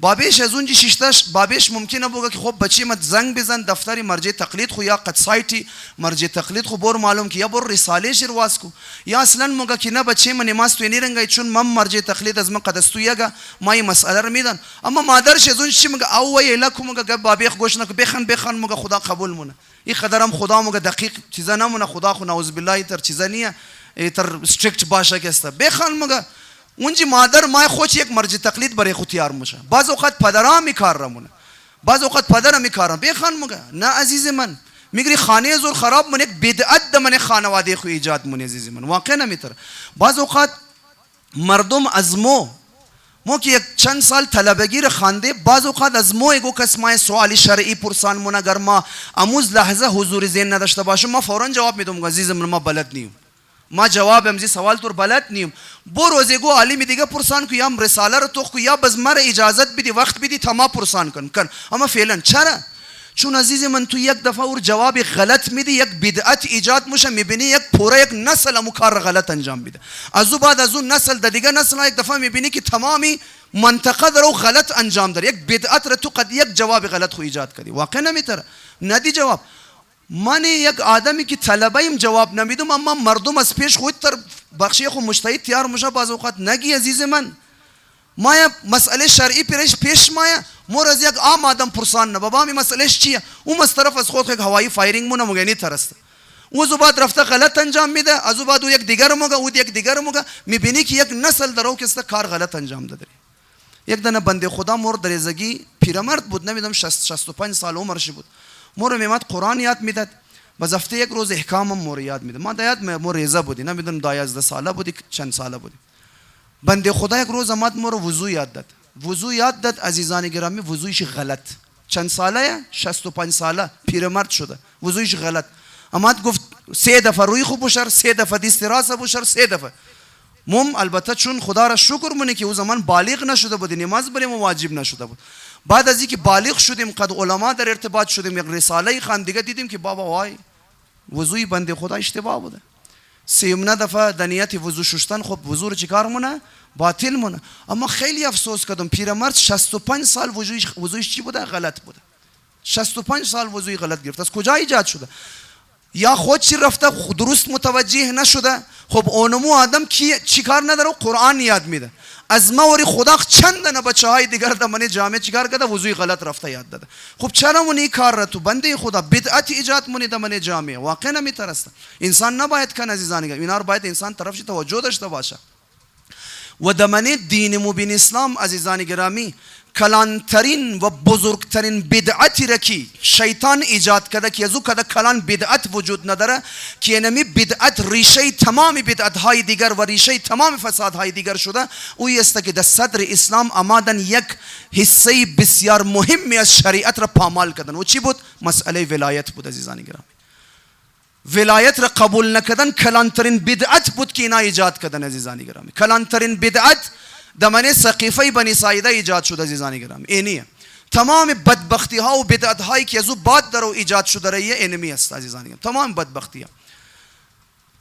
[SPEAKER 1] بابیش از اونجی شیشتاش بابیش ممکنه بوده که خب بچه مت زنگ بزن دفتری مرجع تقلید خو یا قد سایتی مرجع تقلید خو بور معلوم که یا بور رساله شرواز کو یا اصلا مگه که نه بچه من نماز تو نی رنگای چون من مرجع تقلید از من قدستو یگا مای مسئله رو میدن. اما مادرش از اون چی مگه او وی لکو مگه بابیخ گوش نکو بخن مگه خدا قبول مونه. این قدرم خدا مگه دقیق چیزا نمونه، خدا خو نعوذ بالله تر چیزا نیه تر استریکت باشه که است بخن مگه اونجی مادر مای خوش یک مرجع تقلید برای خود تیار میشه. بعض اوقات پدرها میکار رمونه، بعض اوقات پدر میکارن بخن مگه نه عزیز من میگری خانه زور خراب من یک بدعت من خانواده خو ایجاد من عزیز من واقعا نمیتره. بعض اوقات مردم از مو که یک چند سال طلبگی را خانده، بعض اوقات از مو اگه کس مای سوالی شرعی پرسان من اگر ما اموز لحظه حضور ذهن نداشته باشم ما فورا جواب میدم عزیز من ما بلد نیم، ما جواب امزی سوال تور بلد نیم. بو روزه گو عالمی دیگه پرسان کو یا رساله رو تو کو یا بز مر اجازت بدی وقت بدی تا ما پرسان کن اما فعلا چرا؟ چون عزیز من تو یک دفعه اور جواب غلط میدی یک بدعت ایجاد میشه، میبینی یک پوره یک نسل امو کار غلط انجام میده. از بعد از اون نسل د دیگه نسل یک دفعه میبینی که تمامی منطقه درو غلط انجام داره، یک بدعت رو تو قد یک جواب غلط خو ایجاد کردی واقعا نمیتره ندی جواب. من یک آدمی که طلبایم جواب نمیدم اما مردم از پیش خود تر بخشی خو مجتهد تیار میشه بعض اوقات نگی عزیز من مایا مسئله شرعی پیش مایا مور از یک عام آدم پرسان نه بابا می مسئلهش چیه اون از طرف از خود یک هوایی فایرینگ مونه مگنی ترسته او زباد رفته غلط انجام میده، از بعد یک دیگر موگه او یک دیگر موگه میبینی که یک نسل درو که است کار غلط انجام داده. یک دانه بنده خدا مور در زگی پیرمرد بود، نمیدونم 65 سال عمرش بود. مور میمد قرآن یاد میداد، باز هفته یک روز احکامم مور یاد میداد. ما دایاد مور ریزه بودی، نمیدونم 11 ساله بودی چند ساله بودی. بنده خدا یک روز آمد مور وضو یاد داد. وضو یاد داد عزیزان گرامی، وضویش غلط. چند ساله؟ 65 ساله، پیرمرد شده، وضویش غلط. آمد گفت 3 دفعه روی خوب بشر، 3 دفعه دیست راست بشر، 3 دفعه. مم البته چون خدا را شکر منه که او زمان بالغ نشده بود، نماز بریم واجب نشده بود. بعد از اینکه بالغ شدیم، قد علما در ارتباط شدیم، یک رساله خواند، دیگه دیدیم که بابا وای وضوی بنده خدا اشتباه بوده. 30 دفعه دنیت وضو شستن، خب وضو رو چیکار مونه؟ باطل مونه. اما خیلی افسوس کردم پیرمرد 65 سال وضویش چی بوده؟ غلط بوده. 65 سال وضوی غلط گرفت. از کجا ایجاد شده؟ یا خود چی رفته درست متوجه نشده. خب اونمو آدم کی چیکار نداره؟ قرآن یاد میده. از موری خدا چند نه بچه های دیگر دمنه جامعه چیکار کرده؟ وضوی غلط رفته یاد داده. خب چرا مونی کار را تو بنده خدا بدعت ایجاد مونی دمنه جامعه؟ واقعا نمیترسته. انسان نباید کن عزیزان، اینا رو باید انسان طرفش توجه داشته باشه. و دمنه دین مبین اسلام عزیزان گرامی، کلانترین و بزرگترین بدعتی را که شیطان ایجاد کرده که ازو کده کلان بدعت وجود نداره، که نمی بدعت ریشه تمام بدعت های دیگر و ریشه تمام فساد های دیگر شده، اوی است که در صدر اسلام آمدن یک حصه بسیار مهمی از شریعت را پامال کردن. و چی بود؟ مسئله ولایت بود عزیزان گرامی. ولایت را قبول نکردن کلانترین بدعت بود که اینا ایجاد کردن عزیزان گرامی. کلانترین بدعت دمنه سقیفه بنی ساعده ایجاد شده عزیزان گرامی. اینیه تمام بدبختی ها و بدعت هایی که ازو بعد درو ایجاد شده رਹੀه اینمی است عزیزان گرامی. تمام بدبختی ها،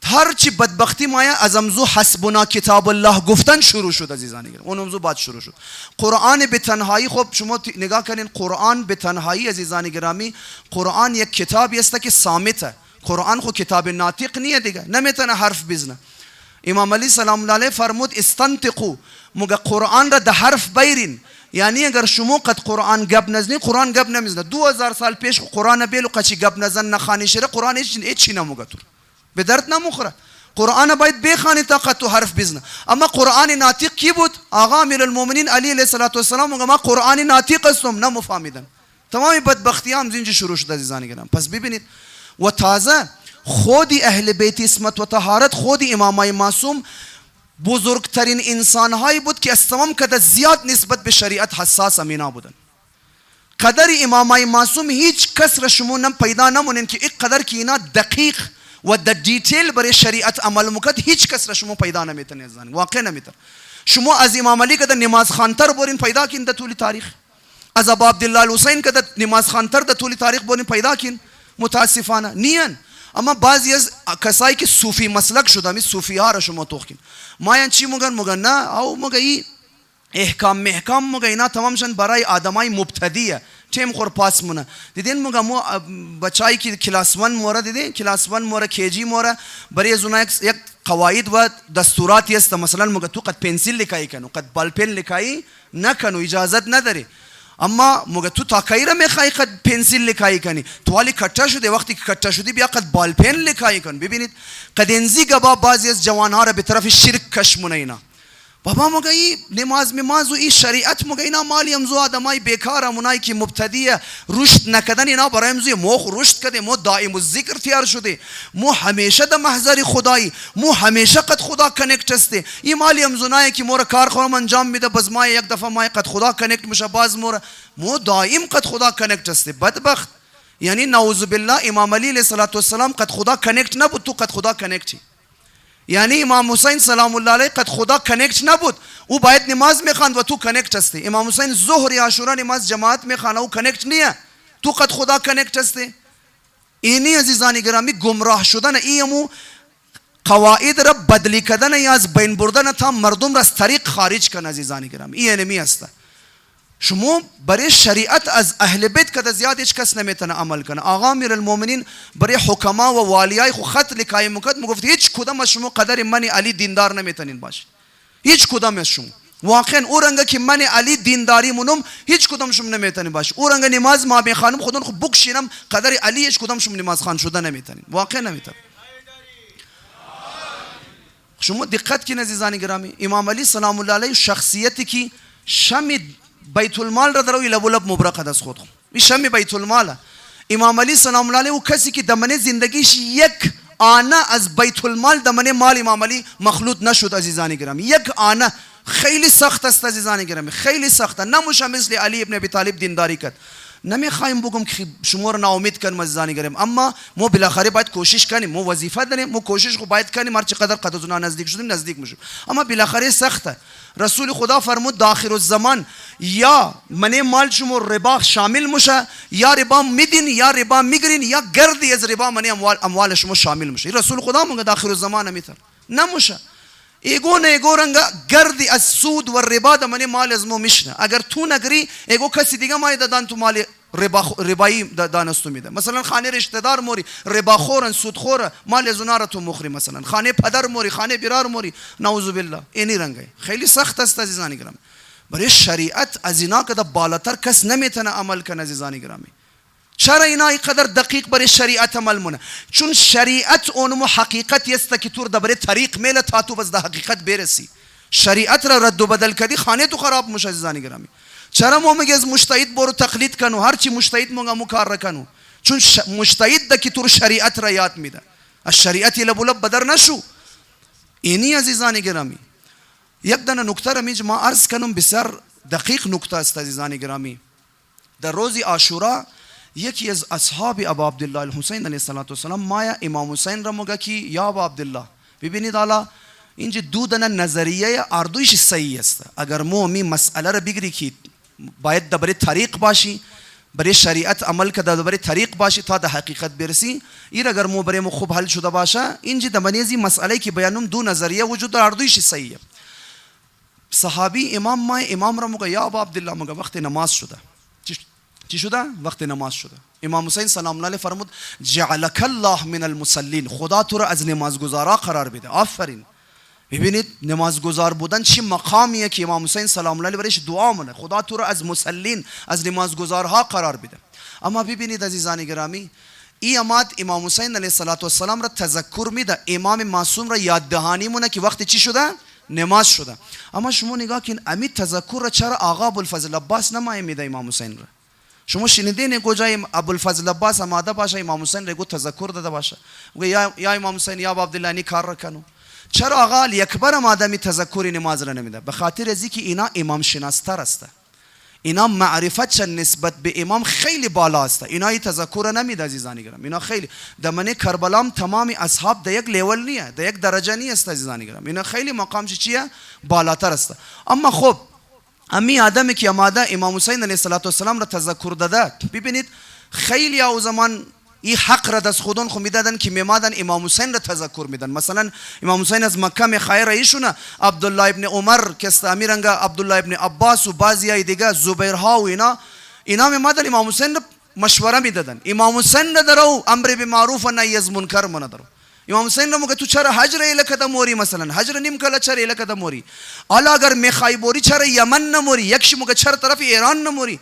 [SPEAKER 1] هر چی بدبختی مایا از امزو حسبنا کتاب الله گفتن شروع شد عزیزان گرامی. اون امزو بعد شروع شد. قرآن به تنهایی، خب شما نگاه کنین قرآن به تنهایی عزیزان گرامی، قرآن یک کتابی است که صامته. قرآن خو کتاب ناطق نیه دیگه، نمیتونه حرف بزنه. امام علی سلام الله علیه فرمود استنطقوا، مگه قرآن را ده حرف بیرین. یعنی اگر شما قد قرآن گپ نزنی، قرآن گپ نمیزنه. 2000 سال پیش قرآن بیلو قچی گپ نزن نخانی شده، قرآن هیچ نموگه تو به درد نموخره. قرآن باید بخوانی تا قد تو حرف بزنه. اما قرآن ناطق کی بود؟ آقا امیرالمومنین علی علیه السلام میگه ما قرآن ناطق هستم، نمیفهمیدن. تمام بدبختی هم زینج شروع شد عزیزان گرامی. پس ببینید و تازه خودی اهل بیت اسمت و طهارت، خودی امامای معصوم بزرگترین انسانهایی بود که از تمام قدر زیاد نسبت به شریعت حساس امینا بودن. قدر امامای معصوم هیچ کس را شما نم پیدا نمونین که این قدر که اینا دقیق و در دیتیل برای شریعت عمل مکد، هیچ کس را شما پیدا نمیتونین عزیزان، واقعا نمیتون. شما از امام علی قدر نماز خانتر برین پیدا کین در طول تاریخ، از ابو عبدالله الحسین قدر نماز خانتر در طول تاریخ برین پیدا کین، متاسفانه نیان. اما بعضی از کسایی که صوفی مسلک شده، می صوفی ها را شما توخین مایان چی مگن نه او مگه احکام محکام مگه اینا تمامشن برای آدمای مبتدیه تیم خور پاس مونه. دیدین مگه مو بچایی که کلاس 1 مورا دیدین، کلاس 1 مورا کیجی مورا برای زونا یک قواعد و دستوراتی است. مثلا مگه تو قد پنسل لکایی کنو، قد بال پن لکایی نکنو، اجازت نداری. اما مگه تو تاکایی را میخوای قد پنسل لکایی کنی، تو والی کٹا شده، وقتی که کٹا شدی بیا قد بال پن لکایی کن. ببینید قد انزی گبا بعضی از جوانها را به طرف شرک کشمونه اینا. بابا مگه ای نماز و ای شریعت مگه اینا مالی امزو آدمای بیکار همونایی که مبتدیه رشد نکدن، اینا برای امزو مو رشد کده، مو دائم الذکر تیار شده، مو همیشه در محضر خدایی، مو همیشه قد خدا کنکت هسته. این مالی امزونایی که مور کار خورم انجام میده، باز ما یک دفعه ما قد خدا کنکت میشه، باز مو دائم قد خدا کنکت هسته. بدبخت. یعنی نعوذ بالله امام علی علیه السلام قد خدا کنکت نبود، تو قد خدا کنکتی. یعنی امام حسین سلام الله علیه قد خدا کنکت نبود، او باید نماز میخواند و تو کنکت هستی. امام حسین ظهر یا عاشورا نماز جماعت میخوانه، او کنکت نیه، تو قد خدا کنکت هستی. اینی عزیزان گرامی گمراه شدن، ایمو قواعد را بدلی کردن یا از بین بردن تا مردم را از طریق خارج کن عزیزان گرامی. این نمی است. شما برای شریعت از اهل بیت کده زیاد هیچ کس نمیتونه عمل کنه. آقا امیرالمومنین برای حکما و والیای خو خط لکای مکد میگفت هیچ کدام از شما قدر من علی دیندار نمیتونین باشید، هیچ کدام از شما. واقعا او رنگه که من علی دینداری مونم هیچ کدام شما نمیتونین باشید. او رنگه نماز ما میخوانم خودون خو بکشینم قدر علی هیچ کدام شما نماز خوان شده نمیتونین، واقعا نمیتونین. شما دقت کن عزیزان گرامی، امام علی سلام الله علیه شخصیتی که شم بیت المال را درو لب مبرقه دست خود این شم بیت المال. امام علی سلام الله علیه او کسی که دمنه زندگیش یک آنه از بیت المال دمنه مال امام علی مخلوط نشد عزیزان گرامی، یک آنه. خیلی سخت است عزیزان گرامی، خیلی سخت. نمیشه مثل علی ابن ابی طالب دینداری کرد. نمیخوایم بگم که شما رو ناامید کنیم عزیزان گرامی، اما ما بالاخره باید کوشش کنیم، ما وظیفه داریم، ما کوشش رو باید کنیم، هر چقدر قد نزدیک شدیم نزدیک میشیم، اما بالاخره سخته. رسول خدا فرمود در آخر الزمان یا من مال شما ربا شامل میشه، یا ربا میدین یا ربا میگیرین، یا گردی از ربا من اموال شما شامل میشه. رسول خدا میگه در آخر الزمان میتر نمیشه. ایگو نه ایگو رنگا گردی از سود و ربا د من مال از مو میشنه. اگر تو نگری ایگو کسی دیگه مای دادن تو مال ربایی دانستو میده. مثلا خانه رشته دار موری ربا خورن سود خوره مال از اونها تو مخری، مثلا خانه پدر موری خانه برار موری، نعوذ بالله. اینی رنگه خیلی سخت است عزیزان گرامی. برای شریعت از اینا که بالاتر کس نمیتونه عمل کنه عزیزان گرامی. چرا اینا اینقدر دقیق برای شریعت عمل مونه؟ چون شریعت اونمو حقیقتی است که تو برای طریق میله تا تو بس ده حقیقت برسی. شریعت را رد و بدل کردی خانه تو خراب میشه عزیزان گرامی. چرا ما میگه از مجتهد برو تقلید کنو، هر چی مجتهد مو کار کنو، چون مجتهد ده که تو شریعت را یاد میده. از شریعت لب بدر نشو. اینی عزیزان گرامی یک دانه نکته را میج ما عرض کنم، بسیار دقیق نکته است عزیزان گرامی. در روز عاشورا یکی از اصحاب ابا عبدالله الحسین علیه السلام مایا امام حسین را میگه که یا ابا عبدالله ببینید حالا اینجا دو دانه نظریه اردویش صحیح است. اگر ما می مسئله را بگیری که باید برای طریق باشی، برای شریعت عمل که برای طریق باشی تا به حقیقت برسی، این اگر ما برای ما خوب حل شده باشه، اینجا دمنیزی مسئله که بیانم دو نظریه وجود داره اردویش صحیحه. صحابی امام را میگه یا ابا عبدالله، میگه وقت نماز شده. چی شده؟ وقت نماز شده. امام حسین سلام الله علیه فرمود جعلک الله من المصلین، خدا تو را از نمازگزارا قرار بده. آفرین. ببینید نمازگزار بودن چی مقامیه که امام حسین سلام الله علیه برایش دعا مونه، خدا تو را از مصلین از نمازگزارها قرار بده. اما ببینید عزیزان گرامی این امام حسین علیه السلام را تذکر میده، امام معصوم را یاد دهانی مونه که وقت چی شده؟ نماز شده. اما شما نگاه کن امی تذکر را چرا آقا ابوالفضل عباس نمای میده امام حسین را؟ شما شنیدین گوجای ابوالفضل عباس آماده باشه امام حسین را تذکر داده باشه یا امام حسین یا ابا عبدالله نی کار را کنو. چرا آقا علی اکبر آدمی تذکر نماز را نمیده؟ به خاطر از اینکه اینا امام شناستر است، اینا معرفت نسبت به امام خیلی بالا است، اینا این تذکر را نمیده عزیزان گرامی. اینا خیلی دمنه کربلا تمام اصحاب در یک لیول نیه، در یک درجه نیست عزیزان گرامی. اینا خیلی مقامش چیه؟ بالاتر است. اما خب امی آدمی که آماده امام حسین علیه السلام را تذکر داده، ببینید خیلی او زمان این حق را دست خودون خو میدادن که میمادن امام حسین را تذکر میدن. مثلا امام حسین از مکه میخواهی ایشونه عبدالله ابن عمر که است امیرنگا عبدالله ابن عباس و بعضی های دیگه زبیرها و اینا میمادن امام حسین را مشوره میدادن. امام حسین را درو امر بالمعروف و نهی از منکر من درو. امام حسین میگه تو چرا حجر الکه موری، مثلا حجر نیم کلا چرا الکه موری، حالا اگر میخوای بوری چرا یمن نموری، یکش میگه چرا طرف ایران نموری.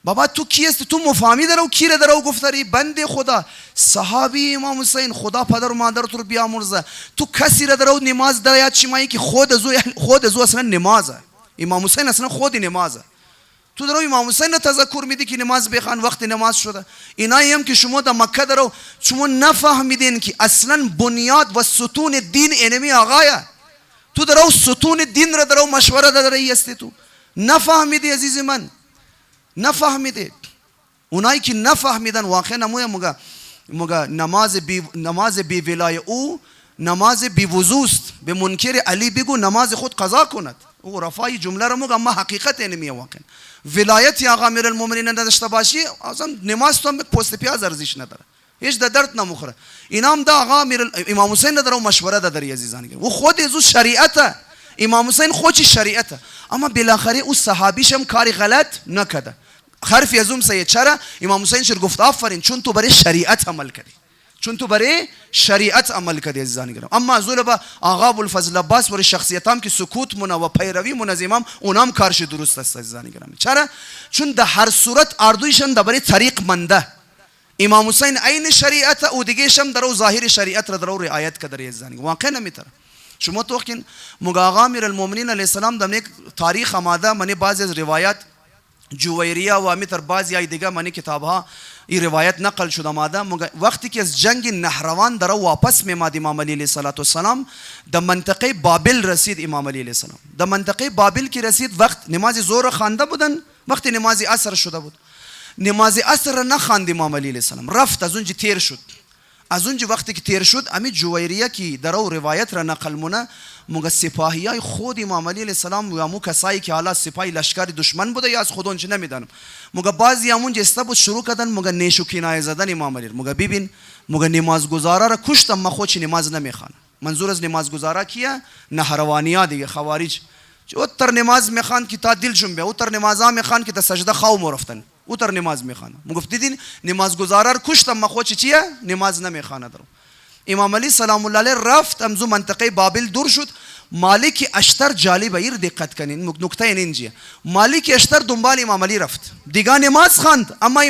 [SPEAKER 1] بابا تو کی است؟ تو مفهمی درو کی را درو گفتاری بنده خدا صحابی امام حسین، خدا پدر و مادر تو بیامرزه، تو کسی را درو نماز در یاد شمایی که خود از اصلا نمازه. امام حسین اصلا خود نمازه، تو درو امام حسین تذکر میدی که نماز بخوان وقت نماز شده. اینایی هم که شما در مکه درو شما نفهمیدین که اصلا بنیاد و ستون دین انمی آقایه، تو درو ستون دین را درو مشوره داری هستی، تو نفهمیدی عزیز من، نفهمیدید. اونایی که نفهمیدن واقعا نمویا مگه نماز بی ولای او نماز بی وضوست، به منکر علی بگو نماز خود قضا کند. او رفای جمله را مگه اما حقیقت نمیه. واقعا ولایت آقا امیرالمومنین نداشته باشی اصلا نماز تو پوست پیاز ارزش نداره، هیچ درد نمیخوره. اینام دا آقا امام حسین نداره مشوره داره عزیزان. او خود از شریعت امام حسین خودش شریعت، اما بالاخره او صحابیش هم کاری غلط نکرده. حرفی از اون سید چرا امام حسین شر گفت آفرین چون تو برای شریعت عمل کردی، چون تو برای شریعت عمل کردی عزیزان گرامی. اما از با آقا ابوالفضل عباس برای شخصیتام که سکوت مونه و پیروی مونه از امام، اونام کارش درست است عزیزان گرامی. چرا؟ چون در هر صورت اردویشان در برای طریق منده. امام حسین عین شریعت او دیگه شم در ظاهر شریعت را در رعایت کرده عزیزان. واقعا نمیتره. شما توقین مگا آقا امیرالمؤمنین علیه السلام دم تاریخ آماده منی بعضی از روایات جویریه و امی تر بعضی های دیگه منی کتاب ها این روایت نقل شده آماده وقتی که از جنگ نهروان در واپس میماد امام علی علیه السلام در منطقه بابل رسید. امام علی علیه السلام در منطقه بابل که رسید وقت نماز ظهر خوانده بودن، وقتی نماز عصر شده بود نماز عصر نخواند امام علی علیه السلام، رفت از اونجا تیر شد. از اونجا وقتی که تیر شد امی جویریه که در او روایت را نقل مونه مگه سپاهی های خود امام علی علیه السلام و مو کسایی که حالا سپاهی لشکر دشمن بوده یا از خود اونچه نمیدانم مگه بعضی همون جسته بود شروع کردن مگه نیش و کنایه زدن امام علی. مگه ببین مگه نمازگزارا را کشتم ما خودش نماز نمیخوانه. منظور از نمازگزارا کیه؟ نهروانیا دیگه، خوارج. او تر نماز میخوان که تا دل جنبه، او تر نمازا میخوان که تا سجده خواو رفتن، او تر نماز میخوانه. مگفت دیدین نمازگزارا را کشتم ما خودش چیه؟ نماز نمیخوانه. درو امام علی سلام الله علیه رفت امزو منطقه بابل دور شد. مالک اشتر جالب ایر دقت کنین نکته اینجیه. مالک اشتر دنبال امام علی رفت دیگه نماز خواند، اما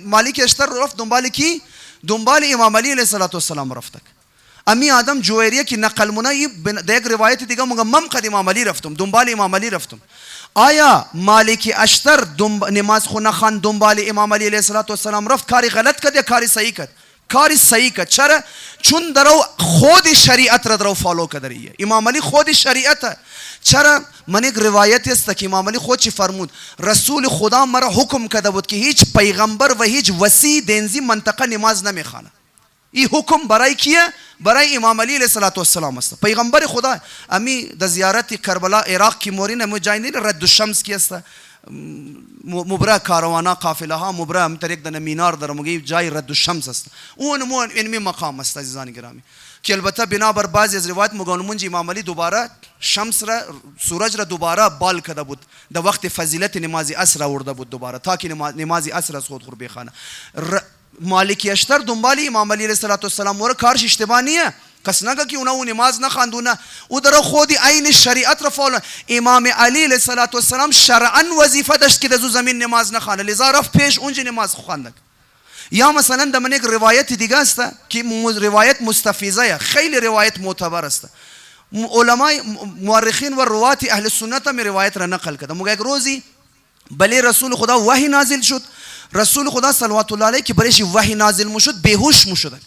[SPEAKER 1] مالک اشتر رفت دنبال کی؟ دنبال امام علی علیه السلام رفت. امی آدم جویریه که نقل منای در یک روایت دیگه مگه من قد امام علی رفتم دنبال امام علی رفتم. آیا مالک اشتر نماز خو نخواند دنبال امام علی علیه السلام رفت کاری غلط کرد یا کاری صحیح کرد؟ کاری صحیح کرد. چرا؟ چون درو خود شریعت را درو فالو کردیه. امام علی خود شریعت. چرا؟ من یک روایت است که امام علی خود چی فرمود؟ رسول خدا مرا حکم کرده بود که هیچ پیغمبر و هیچ وصی دنزی منطقه نماز نمیخوانه. این حکم برای کیه؟ برای امام علی علیه السلام است. پیغمبر خدا امی در زیارت کربلا عراق کی مورین مجاهدین رد الشمس کی است مبرا کاروانا قافله ها مبرا هم طریق دن مینار در مگی جای رد الشمس است. اون مو اینمی مقام است عزیزان گرامی که البته بنابر بعضی از روایت مگانمونج امام علی دوباره شمس را سورج را دوباره بال کرده بود در وقت فضیلت نماز عصر آورده بود دوباره تا که نماز عصر از خود خور بخوانه. مالک اشتر دنبال امام علی علیه السلام ور کارش اشتباه نیه. کس نگه که اونا نماز نخواندونه او در خودی عین شریعت را فالو. امام علی علیه السلام شرعا وظیفه داشت که در زمین نماز نخوانه لذا رفت پیش اونجا نماز خواند. یا مثلا در من یک روایت دیگه است که روایت مستفیضه خیلی روایت معتبر است. علمای مورخین و روات اهل سنت هم روایت را نقل کرده. مگه یک روزی بله رسول خدا وحی نازل شد. رسول خدا صلوات الله علیه که برایش وحی نازل مشد بیهوش مشد.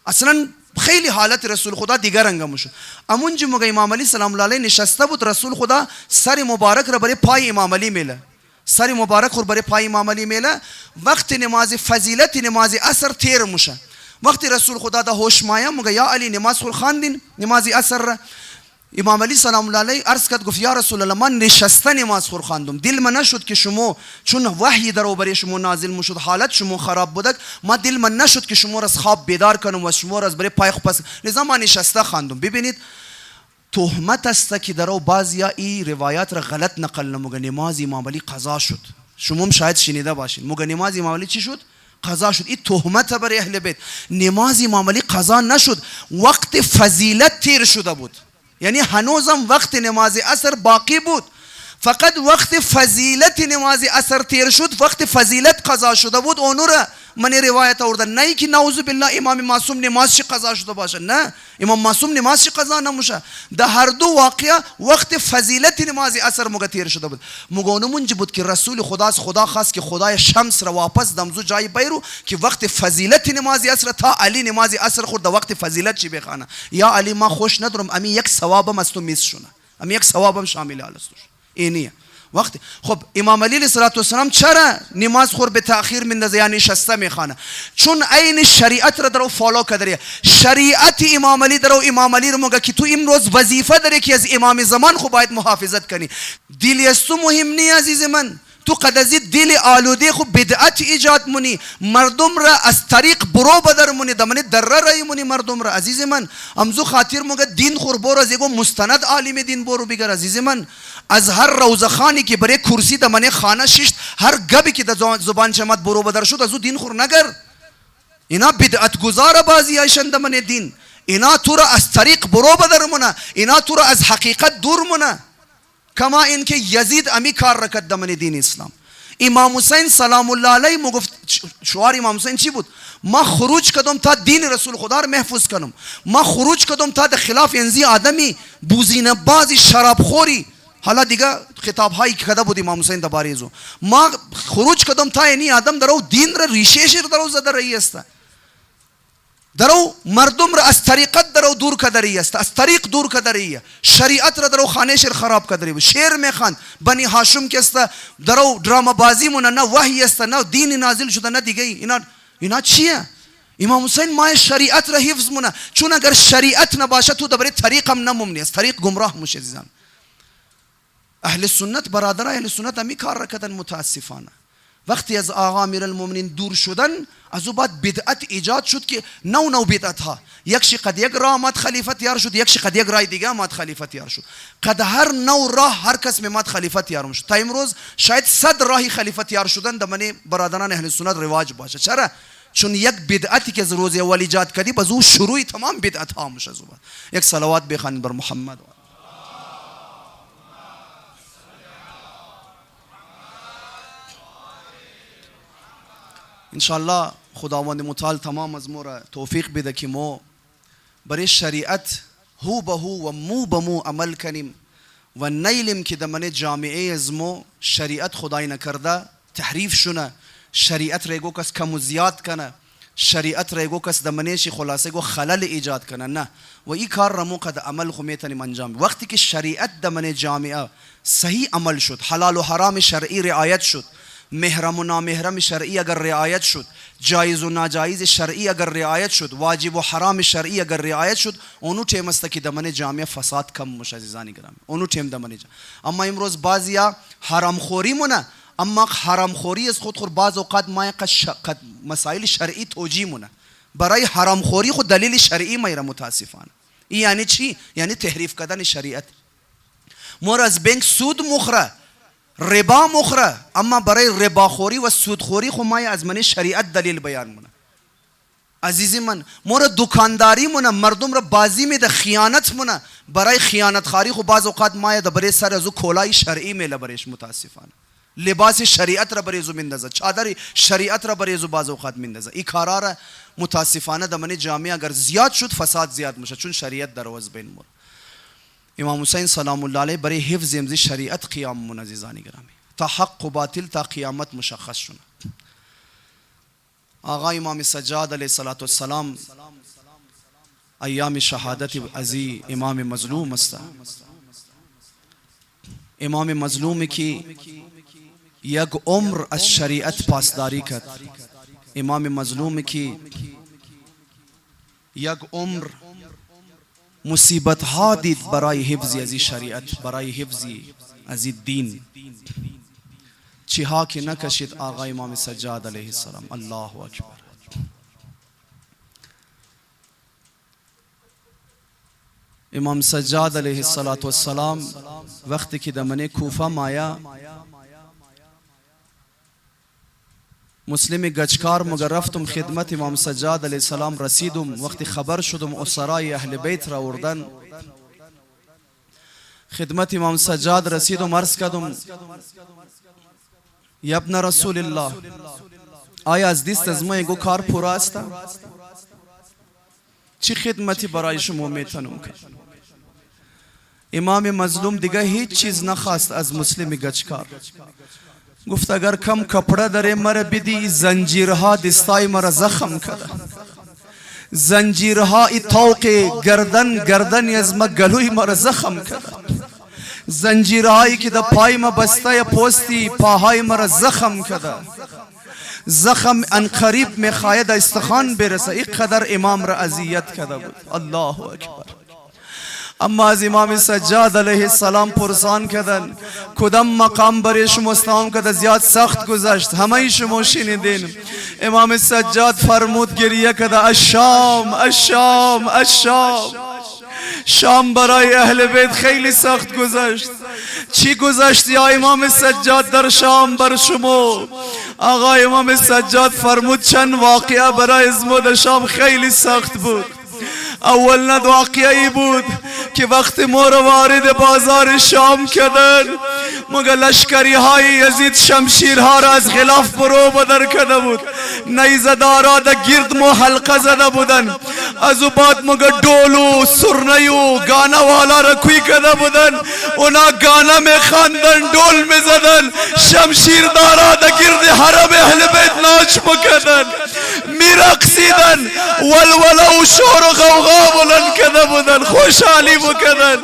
[SPEAKER 1] اصلا خیلی حالت رسول خدا دیگر رنگ مشد. امونجا مگه امام علی سلام الله علیه نشسته بود رسول خدا سر مبارک را برای پای امام علی میله. سر مبارک رو برای پای امام علی میله. وقت نماز فضیلت نماز عصر تیر مشه. وقتی رسول خدا دا هوش مایا مگه یا علی نماز خور خواندین نماز عصر. امام علی سلام الله علیه عرض کرد گفت یا رسول الله من نشسته نماز خور خواندم دل من نشد که شما چون وحی در برای شما نازل مشد حالت شما خراب بودک ما دل من نشد که شما را از خواب بیدار کنم و شما را از برای پای خو پس لذا من نشسته خواندم. ببینید تهمت است که در بعضیا این روایات را غلط نقل نموگه. نماز امام علی قضا شد. شما هم شاید شنیده باشین مگه نماز امام علی چی شد؟ قضا شد. این تهمت برای اهل بیت. نماز امام علی قضا نشد، وقت فضیلت تیر شده بود. یعنی هنوزم وقت نماز عصر باقی بود، فقط وقت فضیلت نماز عصر تیر شد، وقت فضیلت قضا شده بود. اونو را من روایت آوردن نه که نعوذ بالله امام معصوم نماز چی قضا شده باشه. نه، امام معصوم نماز چی قضا نموشه. در هر دو واقعه وقت فضیلت نماز عصر مگه تیر شده بود. مگه اونمونج بود که رسول خدا از خدا خواست که خدای شمس را واپس دمزو جای بیرو که وقت فضیلت نماز عصر تا علی نماز عصر خورد در وقت فضیلت چی بخوانه. یا علی ما خوش ندارم امی یک ثوابم از تو میس شونه، امی یک ثوابم شامل است اینیه. وقت خب امام علی علیه السلام چرا نماز خور به تأخیر مندازه یا نشسته میخوانه؟ چون عین شریعت را درو فالو کرده. شریعت امام علی درو امام علی رو مگه که تو امروز وظیفه داره که از امام زمان خو باید محافظت کنی. دلی از تو مهم نی عزیز من. تو قد از دل آلوده خو بدعت ایجاد منی، مردم را از طریق برو بدر منی، دمنی در رای منی مردم را. عزیز من امزو خاطر مگه دین خور برو از یگو مستند عالم دین برو بگر. عزیز من از هر روزخانی که برای کرسی دمنی خانه ششت، هر گبی که در زبان شمت برو بدر شد از او دین خور نگر. اینا بدعت گزار بازی هایشن دمنی دین. اینا تو را از طریق برو بدر منه، اینا تو را از حقیقت دور منه. کما اینکه یزید امی کار رکد دمن دین اسلام. امام حسین سلام الله علیه میگفت، شعار امام حسین چی بود؟ ما خروج کردم تا دین رسول خدا رو محفوظ کنم، ما خروج کردم تا در خلاف انزی آدمی بوزینه بازی شرابخوری. حالا دیگه خطاب هایی که کده بود امام حسین درباره ازو، ما خروج کردم تا اینی آدم درو دین را ریشهش درو زده رئی است، درو مردم را از طریقت درو دور کده رئی است، از طریق دور کده رئی، شریعت را درو خانهش خراب کده رئی. شعر میخوان بنی هاشم که است، درو ڈرامه بازی مونه، نه وحی است، نه دین نازل شده، نه دیگه. اینا چیه؟ امام حسین ما شریعت را حفظ مونه، چون اگر شریعت نباشه تو درباره طریق هم نمونی، از طریق گمراه میشه. عزیزان اهل سنت، برادرای اهل سنت همی کار را کردن. متاسفانه وقتی از آقا امیرالمومنین دور شدن، از او بعد بدعت ایجاد شد که نو بدعت ها، یکشی قد یک راه آمد خلیفت یار شد، یکشی قد یک راه دیگه آمد خلیفت یار شد. قد هر نو راه هر کس میمد خلیفت یار شد. تا امروز شاید 100 راهی خلیفت یار شدن در من برادران اهل سنت رواج باشه. چرا؟ چون یک بدعتی که از روز اول ایجاد کردی، باز او شروع تمام بدعت ها میشه. یک صلوات بخوانید بر محمد. انشاءالله خداوند متعال تمام از ما را توفیق بده که ما برای شریعت هو به هو و مو به مو عمل کنیم و نیلیم که در من جامعه از ما شریعت خدای نکرده تحریف شونه، شریعت را گو کس کم و زیاد کنه، شریعت را گو کس در منش خلاصه گو خلل ایجاد کنه. نه، و این کار را مو قد عمل خو میتونیم انجام. وقتی که شریعت در من جامعه صحیح عمل شد، حلال و حرام شرعی رعایت شد، محرم و نامحرم شرعی اگر رعایت شد، جایز و ناجایز شرعی اگر رعایت شد، واجب و حرام شرعی اگر رعایت شد، اونو ٹیم است که دمن جامعه فساد کم مش. عزیزان گرامی اونو ٹیم دمن جامعه. اما امروز بعضیا حرام خوری مونه، اما حرام خوری از خود بعض اوقات ما قد مسائل شرعی توجیه مونه، برای حرام خوری خود دلیل شرعی میره. متاسفانه این یعنی چی؟ یعنی تحریف کردن شریعت. مور از بانک سود مخره، ربا مخره، اما برای رباخوری و سودخوری خو ما از من شریعت دلیل بیان مونه. عزیزی من، مور دکانداری مونه، مردم را بازی میده، خیانت مونه، برای خیانت خاری خو بعض اوقات ما در برای سر ازو کولای شرعی میله برایش. متاسفانه لباس شریعت را برای زو میندازه، چادر شریعت را برای زو بعض اوقات میندازه. این کارا را متاسفانه در من جامعه اگر زیاد شد فساد زیاد میشه، چون شریعت در وز بین مور. امام حسین سلام الله علیه برای حفظ امضی شریعت قیام مون. عزیزان گرامی تا حق و باطل تا قیامت مشخص شونه. آقا امام سجاد علیه السلام ایام شهادت ازی امام مظلوم است. امام مظلومی که یک عمر از شریعت پاسداری کرد، امام مظلومی که یک عمر مصیبت ها دید برای حفظ از شریعت، برای حفظ از دین. چی ها که نکشید آقا امام سجاد علیه السلام. الله اکبر. امام سجاد علیه السلام وقتی که در من کوفه مایا، مسلم گچکار مگر رفتم خدمت امام سجاد علیه السلام رسیدم. وقتی خبر شدم اسرای اهل بیت را آوردن، خدمت امام سجاد رسیدم، عرض کردم یا ابن رسول الله، آیا از دست از ما گو کار پورا است؟ چی خدمتی برای شما میتونم کنم؟ امام مظلوم دیگه هیچ چیز نخواست از مسلم گچکار. گفت اگر کم کپڑا داره مرا بدی، زنجیرها دستای مرا زخم کرده، زنجیرها ای طوق گردن از ما گلوی مرا زخم کرده، زنجیرهایی که در پای ما بسته پوستی پاهای مرا زخم کرده، زخم ان قریب میخواید استخوان برسه. این قدر امام را اذیت کرده بود. الله اکبر. اما از امام سجاد علیه السلام پرسان کردن کدام مقام برایش مستعام کرده زیاد سخت گذشت؟ همه شما شنیدین. امام سجاد فرمود گریه کرده الشام الشام الشام. شام برای اهل بیت خیلی سخت گذشت. چی گذشت یا امام سجاد در شام بر شما؟ آقا امام سجاد فرمود چند واقعه برای از ما در شام خیلی سخت بود. اول واقعی بود که وقتی ما را وارد بازار شام کردن، مگر لشکری های یزید شمشیرها را از غلاف برو بدر کرده بود، نیزدارا در گرد مو حلقه زده بودن، از او بعد مگر ڈول و سرنه و گانه والا را کوی کرده بودن، اونا گانه می خواندن، ڈول می زدن، شمشیردارا در گرد حرم اهل بیت ناچ میکردن، می رقصیدن، ولوله و شور و غوغا بلند کرده بودن، خوشحالی میکردن.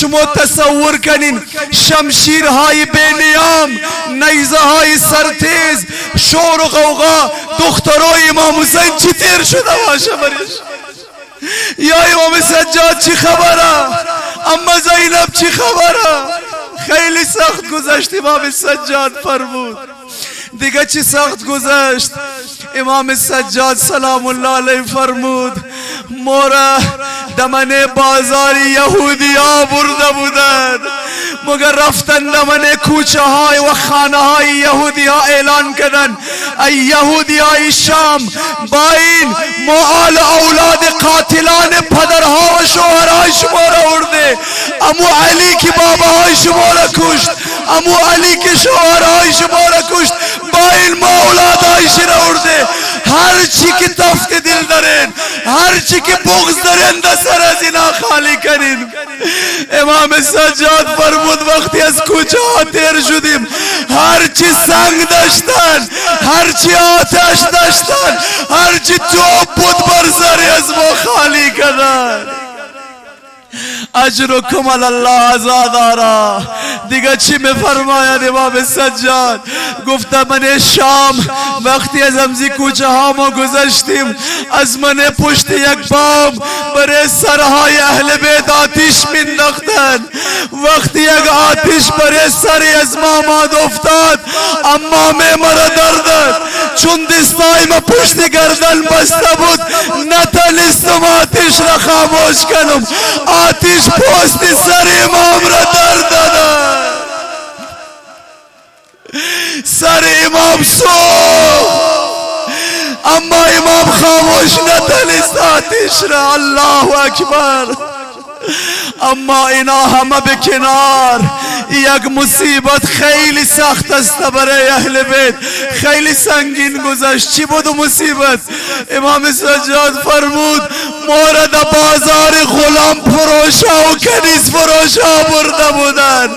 [SPEAKER 1] شما تصور کنین شمشیرهای بینیام، نیزه های سرتیز، شور و غوغا، دخترای امام حسین چی تیر شده باشه برش. یا امام سجاد چی خبره، اما زینب چی خبره. خیلی سخت گذشت. امام سجاد فرمود دیگه چی سخت گذشت. امام سجاد سلام الله علیه فرمود مورا دمن بازاری یهودی ها برده بودند، مگر رفتن دمن کوچه های و خانه های یهودی ها اعلان کردن ای یهودی های شام با این معال اولاد قاتلان پدرها و شوهرهای شما را ارده، امو علی که باباهای شما را کشت، امو علی که شوهرهای شما را کشت، با این ما اولادهایش را ارده. هر چی که تفت دل دارین، هر چی که بغض دارین دستر از اینا خالی کنین. امام سجاد فرمود وقتی از کوچه ها تیر شدیم، هر چی سنگ داشتن، هر چی آتش داشتن، هر چی توپ بود بر سر از ما خالی کردن. اجرکم علی الله عزادارا. دیگه چی میفرماید امام سجاد؟ گفته من شام وقتی از امزی کوچه ها ما گذشتیم، از من پشت یک بام برای سرهای اهل بیت آتیش مینداختن. وقتی یک آتیش برای سری از ماماد افتاد، اما مرا دردد، چون دستای ما پشت گردن بسته بود، نتانستم آتیش را خاموش کنم. آتیش پشت سر امام را درد داد، سر امام سوخت، اما امام خاموش نتانست آتیش را. الله اکبر. اما اینا همه به کنار، یک مصیبت خیلی سخت است برای اهل بیت، خیلی سنگین گذشت. چی بود مصیبت؟ امام سجاد فرمود مورد بازار غلام فروشا و کنیز فروشا برده بودن،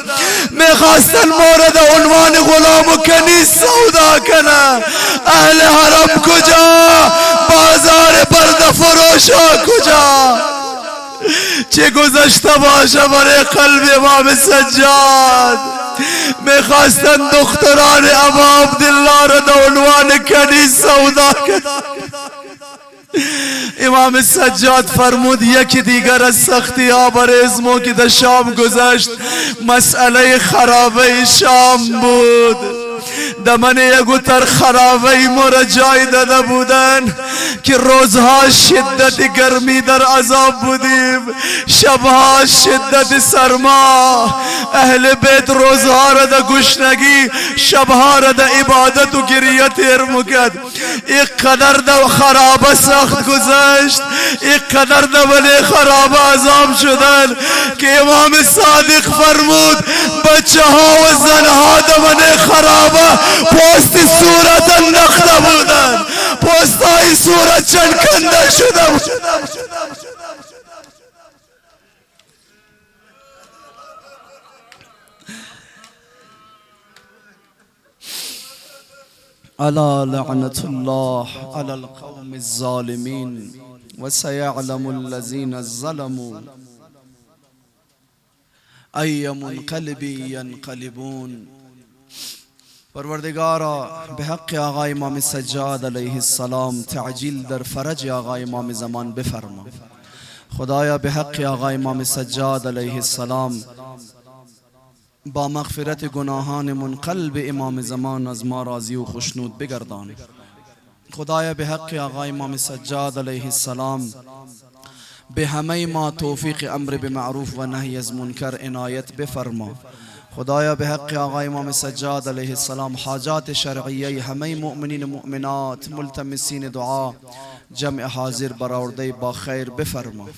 [SPEAKER 1] میخواستن مورد عنوان غلام و کنیز سودا کنن. اهل حرم کجا؟ بازار برده فروشا کجا؟ چه گذشته باشه برای قلب امام سجاد. میخواستن دختران ابا عبدالله را در عنوان کنیز سودا کنن. امام سجاد فرمود یکی دیگر از سختی ها برای ازمو که در شام گذشت، مسئله خرابه شام بود. دمن یکو تر خرابه مورا جای داده بودن که روزها شدت گرمی در عذاب بودیم، شبها شدت سرما. اهل بیت روزها را در گشنگی، شبها را در عبادت و گریه تیر میکرد. یک قدر در خرابه سخت گذشت، یک قدر در ولی خرابه عذاب شدن که امام صادق فرمود بچه ها و زن ها در ولی خرابه پوست صورت انداخته بودن، پوست های صورت چنکنده شده بود. الا لعنت الله على القوم الظالمين وسيعلم الذين ظلموا أي منقلب ينقلبون. پروردگارا به حق آقا امام سجاد علیه السلام تعجیل در فرج آقا امام زمان بفرما. خدایا به حق آقا امام سجاد علیه السلام با مغفرت گناهان قلب امام زمان از ما راضی و خوشنود بگردان. خدایا به حق آقا امام سجاد علیه السلام به همه ما توفیق امر به معروف و نهی از منکر عنایت بفرما. خدایا به حق آقا امام سجاد علیه السلام حاجات شرعیه همه مؤمنین و مؤمنات ملتمسین دعا جمع حاضر برآورده با خیر بفرما.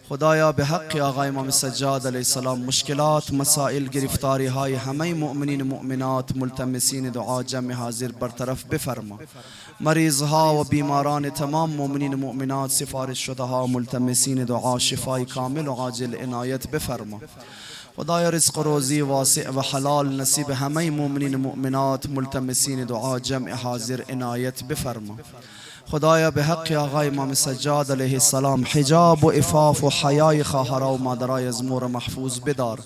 [SPEAKER 1] خدایا به حق آقا امام سجاد علیه السلام مشکلات مسائل گرفتاری های همه مؤمنین مؤمنات ملتمسین دعا جمع حاضر برطرف بفرما. مریض ها و بیماران تمام مؤمنین مؤمنات سفارش شده ها ملتمسین دعا شفای کامل و عاجل عنایت بفرما. خدایا رزق و روزی واسع و حلال نصیب همه مؤمنین مؤمنات ملتمسین دعا جمع حاضر عنایت بفرما. خدایا به حق آقا امام سجاد علیه السلام حجاب و عفاف و حیای خواهرها و مادرای از مور محفوظ بدار.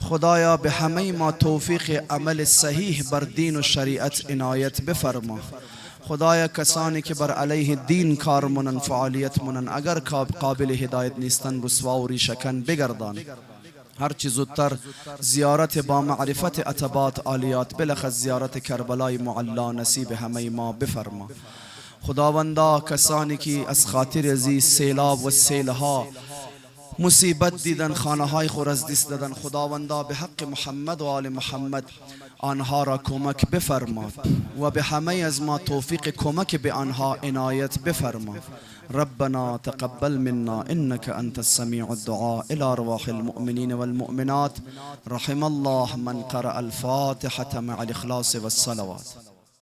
[SPEAKER 1] خدایا به همه ما توفیق عمل صحیح بر دین و شریعت عنایت بفرما. خدایا کسانی که بر علیه دین کار منن فعالیت منن اگر قابل هدایت نیستن رسوا و ریشکن بگردان. هرچی زودتر زیارت با معرفت عتبات عالیات بلخص زیارت کربلای معلا نصیب همه ما بفرما. خداوندا کسانی که از خاطر عزیز سیلاب و سیلها مصیبت دیدن خانه های خور از دست دادن خداوندا به حق محمد و آل محمد آنها را کمک بفرما و به همه از ما توفیق کمک به آنها عنایت بفرما. ربنا تقبل منا انك انت السميع الدعاء الى ارواح المؤمنين والمؤمنات. رحم الله من قرأ الفاتحة مع الاخلاص والصلوات.